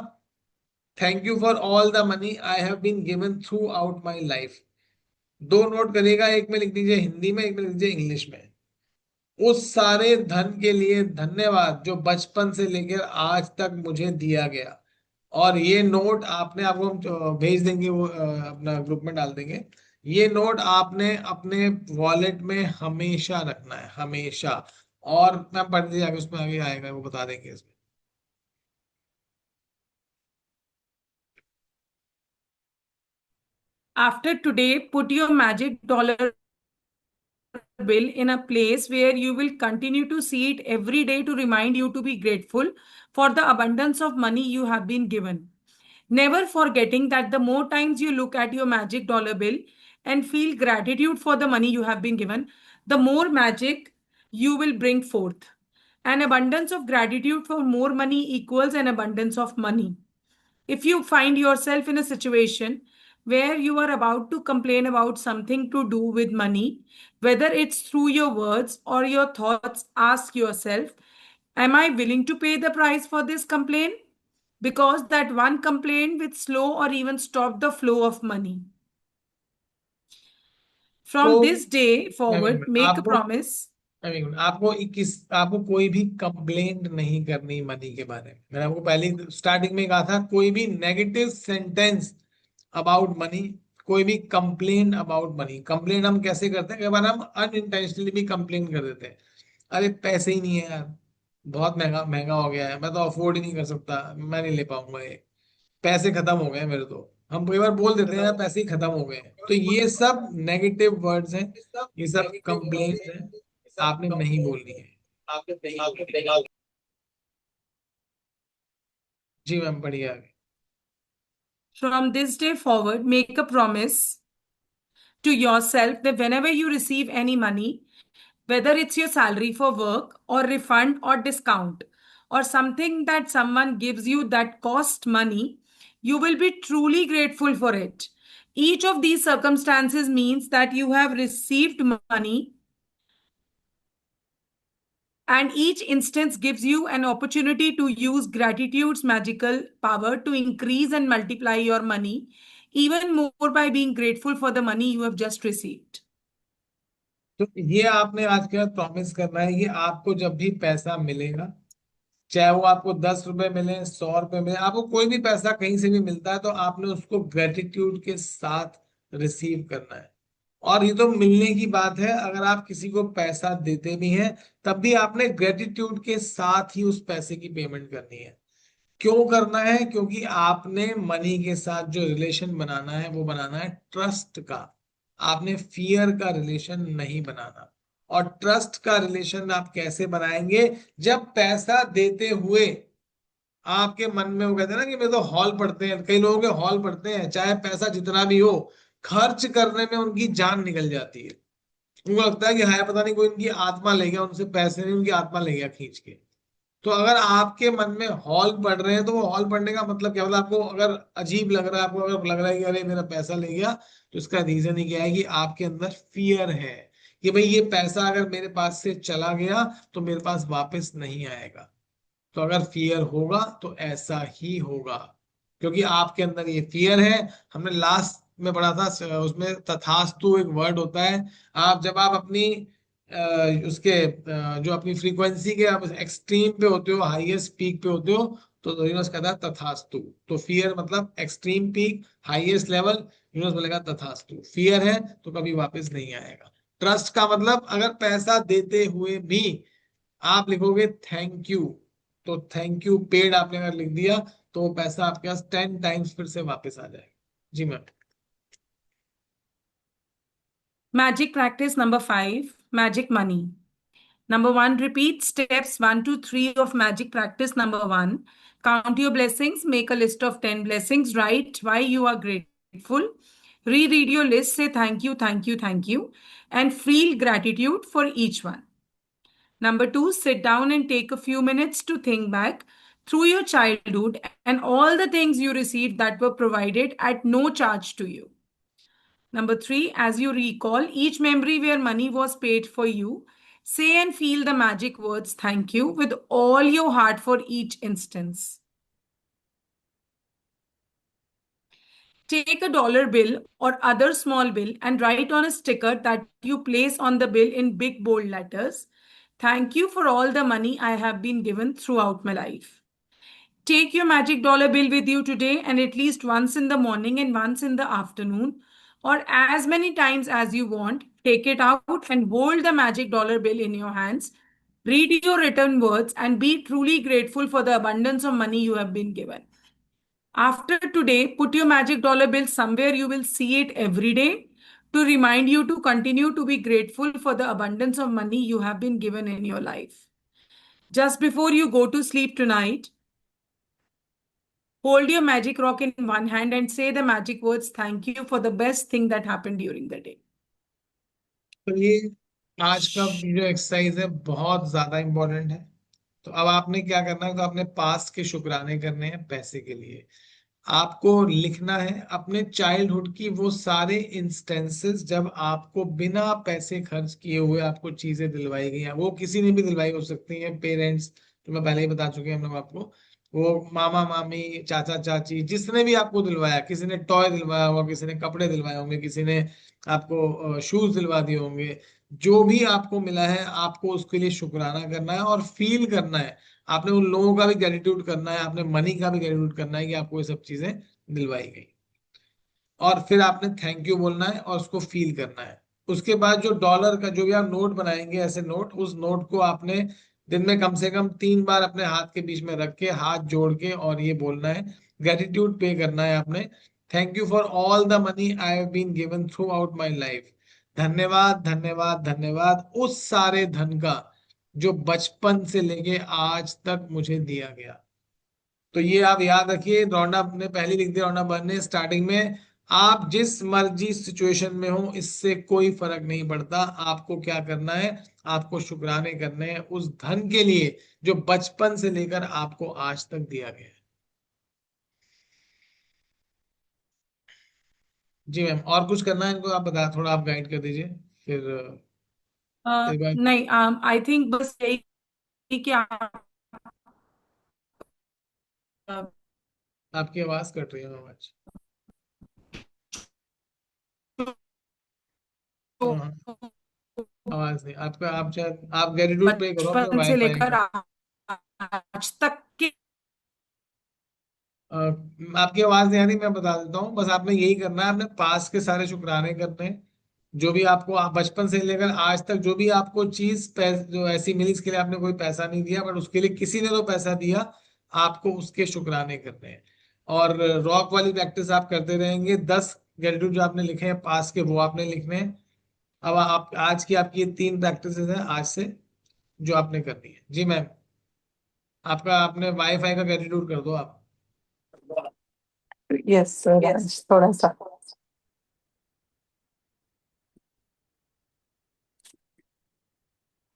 thank you for all the money I have been given throughout my life. दो नोट करिएगा, एक में लिख दीजिए हिंदी में, एक में लिख दीजिए इंग्लिश में। उस सारे धन के लिए धन्यवाद जो बचपन से लेकर आज तक मुझे दिया गया। और ये नोट आपने, आपको हम भेज देंगे, वो अपना ग्रुप में डाल देंगे। ये नोट आपने अपने वॉलेट में हमेशा रखना है, हमेशा। और मैं पढ़ दीजिए आगे, उसमें आगे आएगा, वो बता देंगे इसमें। After today, put your magic dollar bill in a place where you will continue to see it every day to remind you to be grateful for the abundance of money you have been given. Never forgetting that the more times you look at your magic dollar bill and feel gratitude for the money you have been given, the more magic you will bring forth. An abundance of gratitude for more money equals an abundance of money. If you find yourself in a situation where you are about to complain about something to do with money, whether it's through your words or your thoughts, ask yourself, am I willing to pay the price for this complaint? Because that one complaint will slow or even stop the flow of money. From तो this day forward, make a आपको promise. आपको कोई भी complaint नहीं करनी money के बारे में। मैंने आपको पहले स्टार्टिंग में कहा था, कोई भी नेगेटिव सेंटेंस अबाउट मनी, कोई भी कंप्लेन अबाउट मनी। कंप्लेन हम कैसे करते हैं, कई बार हम अनइंटेंशनली भी कंप्लेन कर देते हैं, अरे पैसे ही नहीं है यार, बहुत महंगा महंगा हो गया है, मैं तो अफोर्ड ही नहीं कर सकता, मैं नहीं ले पाऊंगा ये, पैसे खत्म हो गए हैं मेरे। तो हम कई बार बोल देते हैं यार पैसे ही खत्म हो गए हैं। तो ये सब नेगेटिव वर्ड्स हैं, ये सब कंप्लेन हैं, आपने नहीं बोलनी है। जी मैम, बढ़िया। From this day forward, make a promise to yourself that whenever you receive any money, whether it's your salary for work or refund or discount or something that someone gives you that cost money, you will be truly grateful for it. Each of these circumstances means that you have received money, and each instance gives you an opportunity to use gratitude's magical power to increase and multiply your money, even more by being grateful for the money you have just received. तो ये आपने आज के बाद promise करना है कि आपको जब भी पैसा मिलेगा, चाहे वो आपको 10 रुपए मिले, 100 रुपए मिले, आपको कोई भी पैसा कहीं से भी मिलता है, तो आपने उसको ग्रेटिट्यूड के साथ रिसीव करना है। और ये तो मिलने की बात है, अगर आप किसी को पैसा देते भी हैं तब भी आपने ग्रेटिट्यूड के साथ ही उस पैसे की पेमेंट करनी है। क्यों करना है? क्योंकि आपने मनी के साथ जो रिलेशन बनाना है वो बनाना है ट्रस्ट का। आपने फियर का रिलेशन नहीं बनाना। और ट्रस्ट का रिलेशन आप कैसे बनाएंगे? जब पैसा देते हुए आपके मन में, वो कहते हैं ना कि मेरे तो हॉल पड़ते हैं, कई लोगों के हॉल पड़ते हैं, चाहे पैसा जितना भी हो, खर्च करने में उनकी जान निकल जाती है। उनको लगता है कि हाय पता नहीं कोई इनकी आत्मा ले गया, उनसे पैसे नहीं, उनकी आत्मा ले गया खींच के। तो अगर आपके मन में हॉल पड़ रहे हैं, तो वो हॉल पड़ने का मतलब क्या? मतलब आपको अगर अजीब लग रहा है, आपको अगर लग रहा है कि अरे मेरा पैसा ले गया, तो इसका रीजन ही क्या है कि आपके अंदर फियर है कि भाई ये पैसा अगर मेरे पास से चला गया तो मेरे पास वापस नहीं आएगा। तो अगर फियर होगा तो ऐसा ही होगा, क्योंकि आपके अंदर ये फियर है। हमने लास्ट में पढ़ा था, उसमें तथास्तु एक वर्ड होता है। आप जब आप अपनी उसके जो अपनी फ्रीक्वेंसी के आप एक्सट्रीम पे होते हो, हाईएस्ट पीक पे होते हो, तो यूनिवर्स कहता है तथास्तु। तो फियर मतलब extreme peak, highest level, universe बोलेगा तथास्तु। फियर है तो कभी वापस नहीं आएगा। ट्रस्ट का मतलब, अगर पैसा देते हुए भी आप लिखोगे थैंक यू, तो थैंक यू पेड आपने अगर लिख दिया, तो वो पैसा आपके पास 10 टाइम्स फिर से वापस आ जाएगा। जी ma'am. Magic practice number 5, magic money. Number 1, repeat steps 1 to 3 of magic practice number 1. Count your blessings, make a list of 10 blessings, write why you are grateful. Reread your list, say thank you, thank you, thank you, and feel gratitude for each one. Number 2, sit down and take a few minutes to think back through your childhood and all the things you received that were provided at no charge to you. Number 3, as you recall each memory where money was paid for you, say and feel the magic words thank you with all your heart for each instance. Take a dollar bill or other small bill and write on a sticker that you place on the bill in big bold letters, thank you for all the money I have been given throughout my life. Take your magic dollar bill with you today, and at least once in the morning and once in the afternoon, or as many times as you want, take it out and hold the magic dollar bill in your hands. Read your written words and be truly grateful for the abundance of money you have been given. After today, put your magic dollar bill somewhere you will see it every day to remind you to continue to be grateful for the abundance of money you have been given in your life. Just before you go to sleep tonight, hold your magic rock in one hand and say the magic words thank you for the best thing that happened during the day. तो ये आज का जो exercise है बहुत ज्यादा important है। तो अब आपने क्या करना है? तो आपने पास्ट के शुक्राने करने हैं पैसे के लिए। आपको लिखना है अपने चाइल्डहुड की वो सारे इंस्टेंसेस जब आपको बिना पैसे खर्च किए हुए आपको चीजें दिलवाई गई हैं। वो किसी ने भी दिलवाई हो सकती हैं, पेरेंट्स, तो मैं पहले ही बता चुके हैं हम लोग आपको। वो मामा मामी, चाचा चाची, जिसने भी आपको दिलवाया, किसी ने टॉय दिलवाया होगा, किसी ने कपड़े दिलवाए होंगे, किसी ने आपको शूज दिलवा दिए होंगे, जो भी आपको मिला है आपको उसके लिए शुक्राना करना है और फील करना है। आपने उन लोगों का भी ग्रेटिट्यूड करना है, आपने मनी का भी ग्रेटिट्यूड करना है कि आपको ये सब चीजें दिलवाई गई। और फिर आपने थैंक यू बोलना है और उसको फील करना है। उसके बाद जो डॉलर का जो भी आप नोट बनाएंगे, ऐसे नोट, उस नोट को आपने दिन में कम से कम 3 बार अपने हाथ के बीच में रख के, हाथ जोड़ के, और ये बोलना है, ग्रेटिट्यूड पे करना है आपने। Thank you for all the money I have been given throughout my life. धन्यवाद धन्यवाद धन्यवाद उस सारे धन का जो बचपन से लेके आज तक मुझे दिया गया। तो ये आप याद रखिए, रौंडा ने पहले लिख दिया, रौंडा बर्न ने स्टार्टिंग में। आप जिस मर्जी सिचुएशन में हो, इससे कोई फर्क नहीं पड़ता। आपको क्या करना है, आपको शुक्राने करने हैं उस धन के लिए जो बचपन से लेकर आपको आज तक दिया गया है। जी मैम, और कुछ करना है इनको, आप बता, थोड़ा आप गाइड कर दीजिए फिर एक बार। नहीं, आई थिंक बस यही कि आप आपकी आवाज कट रही है मैम आज। हाँ हाँ, आवाज नहीं आपका। आप शायद आप ग्रेटिट्यूड पे करो अपने बचपन से वाईफाई लेकर का। आज तक के अ, आपकी आवाज नहीं आ रही, मैं बता देता हूँ। बस आपने यही करना है, आपने पास के सारे शुक्राने करने हैं। जो भी आपको आप बचपन से लेकर आज तक जो भी आपको चीज जो ऐसी मिली, इसके लिए आपने कोई पैसा नहीं दिया, बट उसके लिए किसी ने तो पैसा दिया, आपको उसके शुक्राने करने हैं। और रॉक वाली प्रैक्टिस आप करते रहेंगे। 10 ग्रेटिट्यूड जो आपने लिखे हैं पास के, वो आपने लिखने हैं। अब आप आज की आपकी ये 3 प्रैक्टिस हैं आज से, जो आपने करनी है। जी मैम, आपका आपने वाईफाई का ग्रेटिट्यूड कर दो आप। यस सर, थोड़ा सा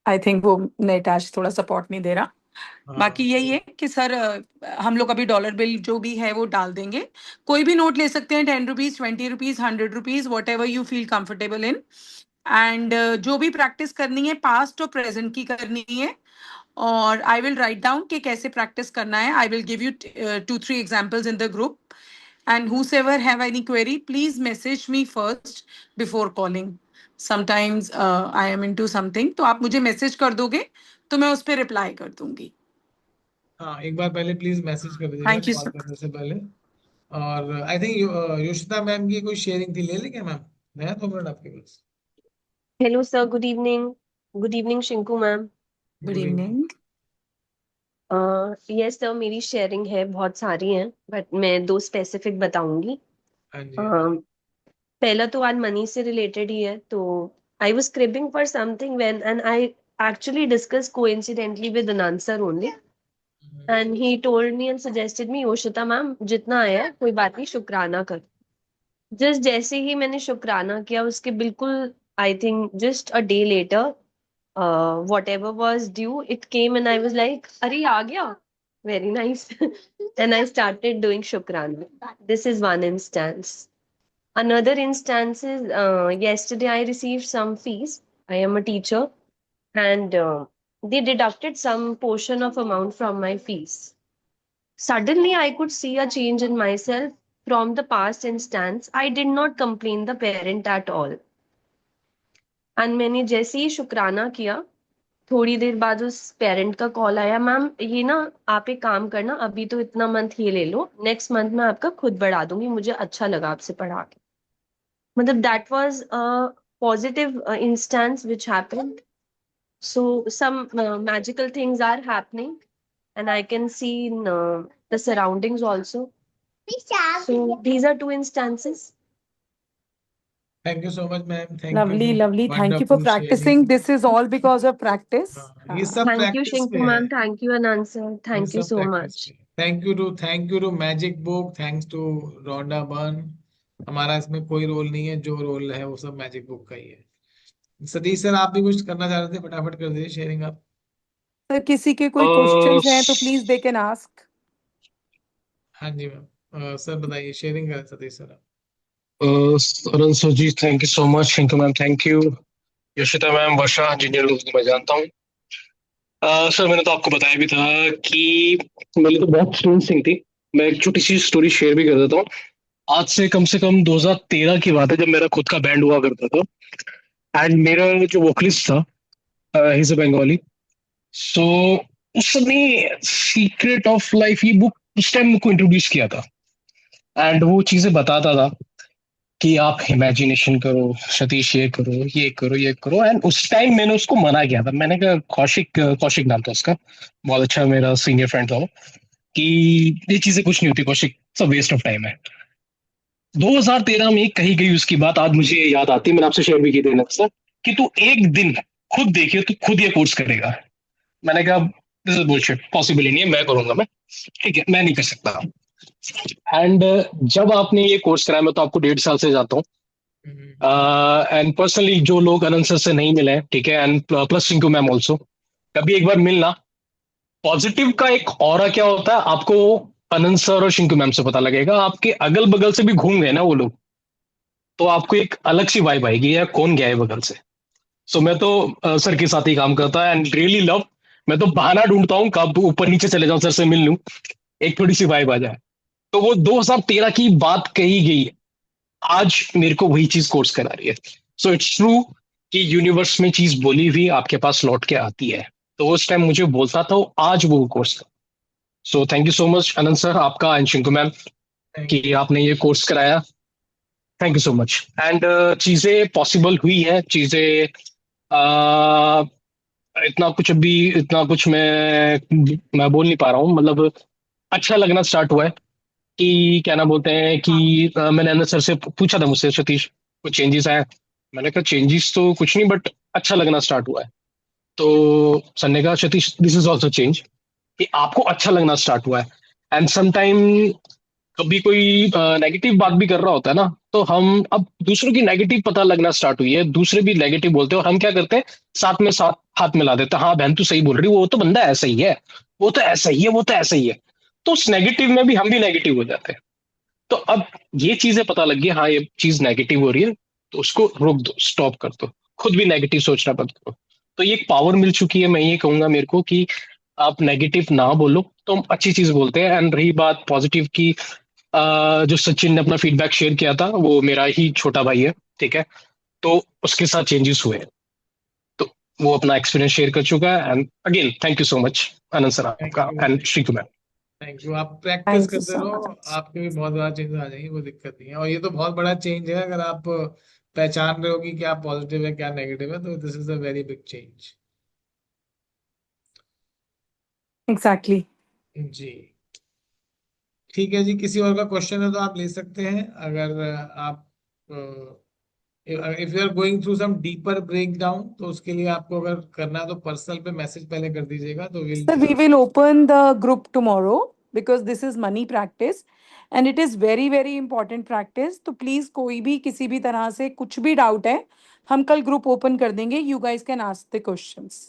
आई थिंक वो नेट आज थोड़ा सपोर्ट नहीं दे रहा। बाकी हाँ यही है कि सर हम लोग अभी डॉलर बिल जो भी है वो डाल देंगे। कोई भी नोट ले सकते हैं, 10 rupees, 20 rupees, 100 rupees, what ever you feel comfortable in. And जो भी प्रैक्टिस करनी है पास्ट और प्रेजेंट की करनी है। और आई विल राइट डाउन कि कैसे प्रैक्टिस करना है। I will give you 2-3 examples in the group. And whosoever have any query, please message me first before calling. Sometimes I am into something, तो आप मुझे मैसेज कर दोगे तो मैं उस पर रिप्लाई कर दूंगी। हाँ, एक बार पहले प्लीज मैसेज कर दीजिएगा थैंक यू कॉल सर। करने से पहले। और आई थिंक योशिता मैम की कोई शेयरिंग थी, ले लेंगे मैम? नया 2 मिनट आपके पास। Hello, sir. Good evening. Good evening, Shinku ma'am. Good good evening. Evening. Yes sir, मेरी शेयरिंग है, बहुत सारी हैं, बट मैं 2 स्पेसिफिक बताऊंगी। हाँ जी हाँ जी। uh, पहला तो आज मनी से रिलेटेड ही है। तो I was scribbling for something when and I actually discuss coincidentally with an answer only, and he told me and suggested me, Yoshita ma'am जितना आया है कोई बात नहीं, शुक्राना कर। जस्ट जैसे ही मैंने शुक्राना किया, उसके बिल्कुल I think just a day letter, whatever was due, it came and I was like, Arey, aa gaya. Very nice. And I started doing Shukrana. This is one instance. Another instance is yesterday I received some fees. I am a teacher, and they deducted some portion of amount from my fees. Suddenly, I could see a change in myself from the past instance. I did not complain the parent at all. And मैंने जैसे ही शुक्राना किया, थोड़ी देर बाद उस parent का call आया, ma'am ये ना आप एक काम करना, अभी तो इतना मंथ ये ले लो, नेक्स्ट मंथ मैं आपका खुद बढ़ा दूंगी, मुझे अच्छा लगा आपसे पढ़ा के। मतलब that was a positive instance which happened. So some magical things are happening and I can see in the surroundings also. So these are 2 instances. Thank you so much ma'am, thank you lovely for lovely, thank you for wonderful practising. Sharing. This is all because of practice. ये सब Thank you, practice पे Shinku है। ma'am. Thank you, Anansa. ये Thank you सब so practice much. पे। Thank you to magic book, thanks to Rhonda Byrne. हमारा इसमें कोई रोल नहीं है, जो रोल है वो सब मैजिक बुक का ही है। सतीश सर, आप भी कुछ करना चाह रहे थे, फटाफट कर दीजिए शेयरिंग आप। सर किसी के कोई क्वेश्चंस हैं तो प्लीज दे कैन आस्क। हाँ जी मैम, सर बताइए, शेयरिंग करें सतीश सर आप। Arun sir ji, thank you so much. Shinku ma'am thank you. Yoshita ma'am, Varsha, जिन जिन लोगों को मैं जानता हूँ, सर मैंने तो आपको बताया भी था कि मेरी तो बहुत स्ट्रेंज थिंग थी। मैं एक छोटी सी स्टोरी शेयर भी कर देता हूँ। आज से कम 2013 की बात है, जब मेरा खुद का बैंड हुआ करता था। एंड मेरा जो वोकलिस्ट था, ही इज अ बंगाली। सो उसने सीक्रेट ऑफ लाइफ ये बुक उस टाइम को इंट्रोड्यूस किया था। एंड वो चीजें बताता था कि आप इमेजिनेशन करो, सतीश ये करो, ये करो, ये करो। एंड उस टाइम मैंने उसको मना किया था। मैंने कहा, कौशिक कौशिक नाम था उसका, बहुत अच्छा मेरा सीनियर फ्रेंड था वो, कि ये चीजें कुछ नहीं होती कौशिक, सब वेस्ट ऑफ टाइम है। 2013 में कही गई उसकी बात आज मुझे याद आती है, मैंने आपसे शेयर भी की थी सर, कि तू एक दिन खुद देखियो, तू खुद ये कोर्स करेगा। मैंने कहा दिस इज बुलशिट, पॉसिबल ही नहीं है, मैं करूंगा मैं, ठीक है मैं नहीं कर सकता। एंड जब आपने ये कोर्स कराया, मैं तो आपको 1.5 साल से जाता हूँ। एंड पर्सनली जो लोग अनंत सर से नहीं मिले हैं, ठीक है, and plus Chinku ma'am also, कभी एक बार मिलना। पॉजिटिव का एक ऑरा क्या होता है आपको अनंत सर और शिंकू मैम से पता लगेगा। आपके अगल बगल से भी घूम गए ना वो लोग, तो आपको एक अलग सी वाइब आएगी, यार कौन गया है बगल से। सो मैं तो सर के साथ ही काम करता है एंड रियली लव। मैं तो बहाना ढूंढता हूँ कब ऊपर नीचे चले जाऊं, सर से मिल लूं, एक थोड़ी सी वाइब आ जाए। तो वो 2013 की बात कही गई, आज मेरे को वही चीज कोर्स करा रही है। सो इट्स ट्रू कि यूनिवर्स में चीज बोली हुई आपके पास लौट के आती है। तो उस टाइम मुझे बोलता था वो, आज वो कोर्स का। So thank you so much Anant sir आपका एंड शिंकू मैम कि आपने ये कोर्स कराया। Thank you so much. And चीजें पॉसिबल हुई है, चीजें uh, इतना कुछ मैं बोल नहीं पा रहा हूँ, मतलब अच्छा लगना स्टार्ट हुआ है कि क्या ना बोलते हैं कि मैंने अनंत सर से पूछा था, मुझसे सतीश कुछ चेंजेस आए। मैंने कहा चेंजेस तो कुछ नहीं, बट अच्छा लगना स्टार्ट हुआ है। तो सर ने कहा Satish this is also change, कि आपको अच्छा लगना स्टार्ट हुआ है। एंड समटाइम कभी कोई नेगेटिव बात भी कर रहा होता है ना, तो हम अब दूसरों की नेगेटिव पता लगना स्टार्ट हुई है, दूसरे भी नेगेटिव बोलते हैं और हम क्या करते हैं, साथ हाथ मिला देते हैं, हाँ बहन तू सही बोल रही है, वो तो बंदा ऐसा ही है, वो तो ऐसा ही है, वो तो ऐसा ही है। तो उस नेगेटिव में भी हम भी नेगेटिव हो जाते हैं। तो अब ये चीजें पता लग गई, हाँ ये चीज नेगेटिव हो रही है, तो उसको रोक दो, स्टॉप कर दो, खुद भी नेगेटिव सोचना बंद करो। तो ये एक पावर मिल चुकी है, मैं ये कहूंगा मेरे को कि आप नेगेटिव ना बोलो तो हम अच्छी चीज बोलते हैं। एंड रही बात पॉजिटिव की, जो सचिन ने अपना फीडबैक शेयर किया था, वो मेरा ही छोटा भाई है, ठीक है, तो उसके साथ चेंजेस हुए हैं। तो वो अपना एक्सपीरियंस शेयर कर चुका है। And again thank you so much Anand sir आपका and Shri Kumar. Thank you. आप प्रैक्टिस थैंक यू करते सो रहो, मच। आपके भी बहुत बड़ा चेंज आ जाएंगे, वो दिक्कत नहीं है। और ये तो बहुत बड़ा चेंज है, अगर आप पहचान रहे हो कि क्या पॉजिटिव है क्या नेगेटिव है, तो this is a very big change. Exactly. जी ठीक है जी, किसी और का क्वेश्चन है तो आप ले सकते हैं। अगर आप if you are going through some deeper break down, तो उसके लिए आपको अगर करना है तो पर्सनल पे मैसेज पहले कर दीजिएगा, तो will So we will open the group tomorrow because this is money practice and it is very very important practice. तो please कोई भी किसी भी तरह से कुछ भी डाउट है, हम कल ग्रुप ओपन कर देंगे. You guys can ask the questions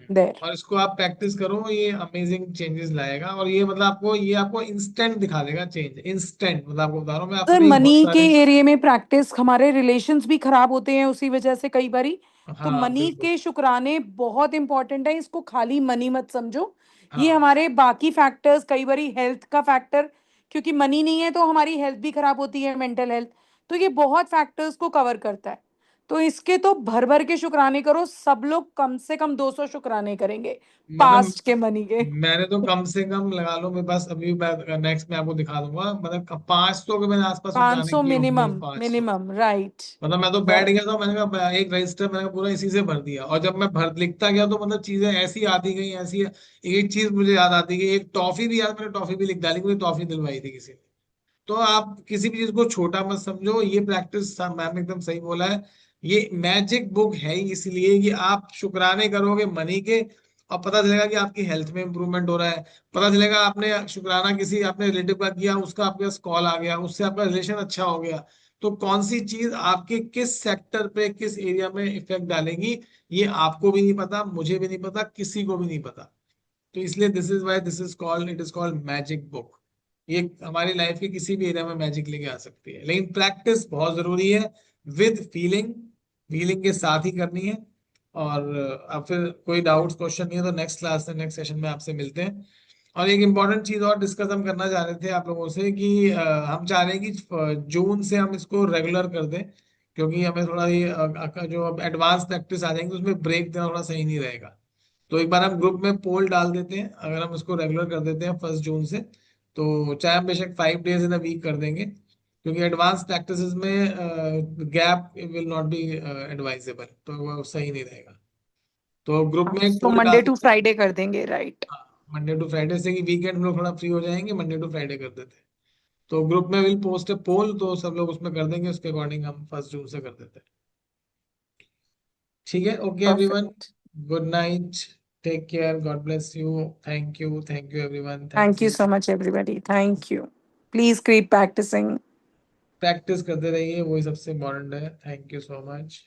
there. और इसको आप प्रैक्टिस करो, ये अमेजिंग चेंजेस लाएगा। और ये मतलब आपको इंस्टेंट दिखा देगा चेंज, इंस्टेंट। मतलब आपको बता रहा हूँ मैं, सर अपने ही बहुत मनी के सारे। एरिया में प्रैक्टिस, हमारे रिलेशंस भी खराब होते हैं उसी वजह से कई बारी. तो हाँ मनी बिल्कुल। के शुक्राने बहुत इंपॉर्टेंट है, इसको खाली मनी मत समझो. ये हाँ हमारे बाकी फैक्टर्स, कई बारी हेल्थ का फैक्टर, क्योंकि मनी नहीं है तो हमारी हेल्थ भी खराब होती है, मेंटल हेल्थ. तो ये बहुत फैक्टर्स को कवर करता है. तो इसके तो भर भर के शुक्राने करो. सब लोग कम से कम 200 शुक्राने करेंगे मतलब पास्ट के मनी के. मैंने तो कम से कम लगा लो, मेरे पास अभी नेक्स्ट में आपको दिखा दूंगा, मतलब 500 के मैंने आसपास उठाने 500 किए होंगे, मिनिमम, 500। Minimum right. मतलब मैं तो बैठ गया था, मैंने कहा एक रजिस्टर मैंने पूरा इसी से भर दिया। और जब मैं भर लिखता गया तो मतलब चीजें ऐसी आती गई, ऐसी एक चीज मुझे याद आती गई, एक टॉफी भी याद, मैंने टॉफी भी लिख डाली, मुझे टॉफी दिलवाई थी किसी ने। तो आप किसी भी चीज को छोटा मत समझो, ये प्रैक्टिस मैम ने एकदम सही बोला है। ये मैजिक बुक है ही इसलिए कि आप शुक्राने करोगे मनी के, और पता चलेगा कि आपकी हेल्थ में इंप्रूवमेंट हो रहा है। पता चलेगा आपने शुक्राना किसी अपने रिलेटिव का किया, उसका आपके पास कॉल आ गया, उससे आपका रिलेशन अच्छा हो गया। तो कौन सी चीज आपके किस सेक्टर पे, किस एरिया में इफेक्ट डालेगी, ये आपको भी नहीं पता, मुझे भी नहीं पता, किसी को भी नहीं पता। तो इसलिए this is why this is called, it is called magic book. ये हमारी लाइफ के किसी भी एरिया में मैजिक लेके आ सकती है, लेकिन प्रैक्टिस बहुत जरूरी है, विद फीलिंग, फीलिंग के साथ ही करनी है। और अब फिर कोई डाउट्स क्वेश्चन नहीं है तो नेक्स्ट क्लास में नेक्स्ट सेशन में आपसे मिलते हैं। और एक इम्पॉर्टेंट चीज और डिस्कस हम करना चाह रहे थे आप लोगों से कि हम चाह रहे हैं कि जून से हम इसको रेगुलर कर दें, क्योंकि हमें थोड़ा ये जो अब एडवांस प्रैक्टिस आ जाएंगे तो उसमें ब्रेक देना थोड़ा सही नहीं रहेगा। तो एक बार हम ग्रुप में पोल डाल देते हैं, अगर हम इसको रेगुलर कर देते हैं 1 जून से, तो चाहे हम बेशक 5 डेज इन अ वीक कर देंगे, क्योंकि एडवांस प्रैक्टिस में gap will not B advisable, तो वो सही नहीं रहेगा। तो ग्रुप में एक तो पोल मंडे डाल टू देते फ्राइडे कर देंगे, राइट? हैं, मंडे टू फ्राइडे से, कि वीकेंड में लोग थोड़ा फ्री हो जाएंगे, मंडे टू फ्राइडे कर देते हैं। तो ग्रुप में विल पोस्ट ए पोल, तो सब लोग उसमें कर देंगे, उसके अकॉर्डिंग हम 1 जून से कर देते हैं। ठीक है, okay everyone, perfect. Good night, take care, God bless you, thank you everyone, thank thank you you. So much everybody, thank you. Please keep practising. Practice करते रहिए, वही सबसे इम्पोर्टेंट है। Thank you so much.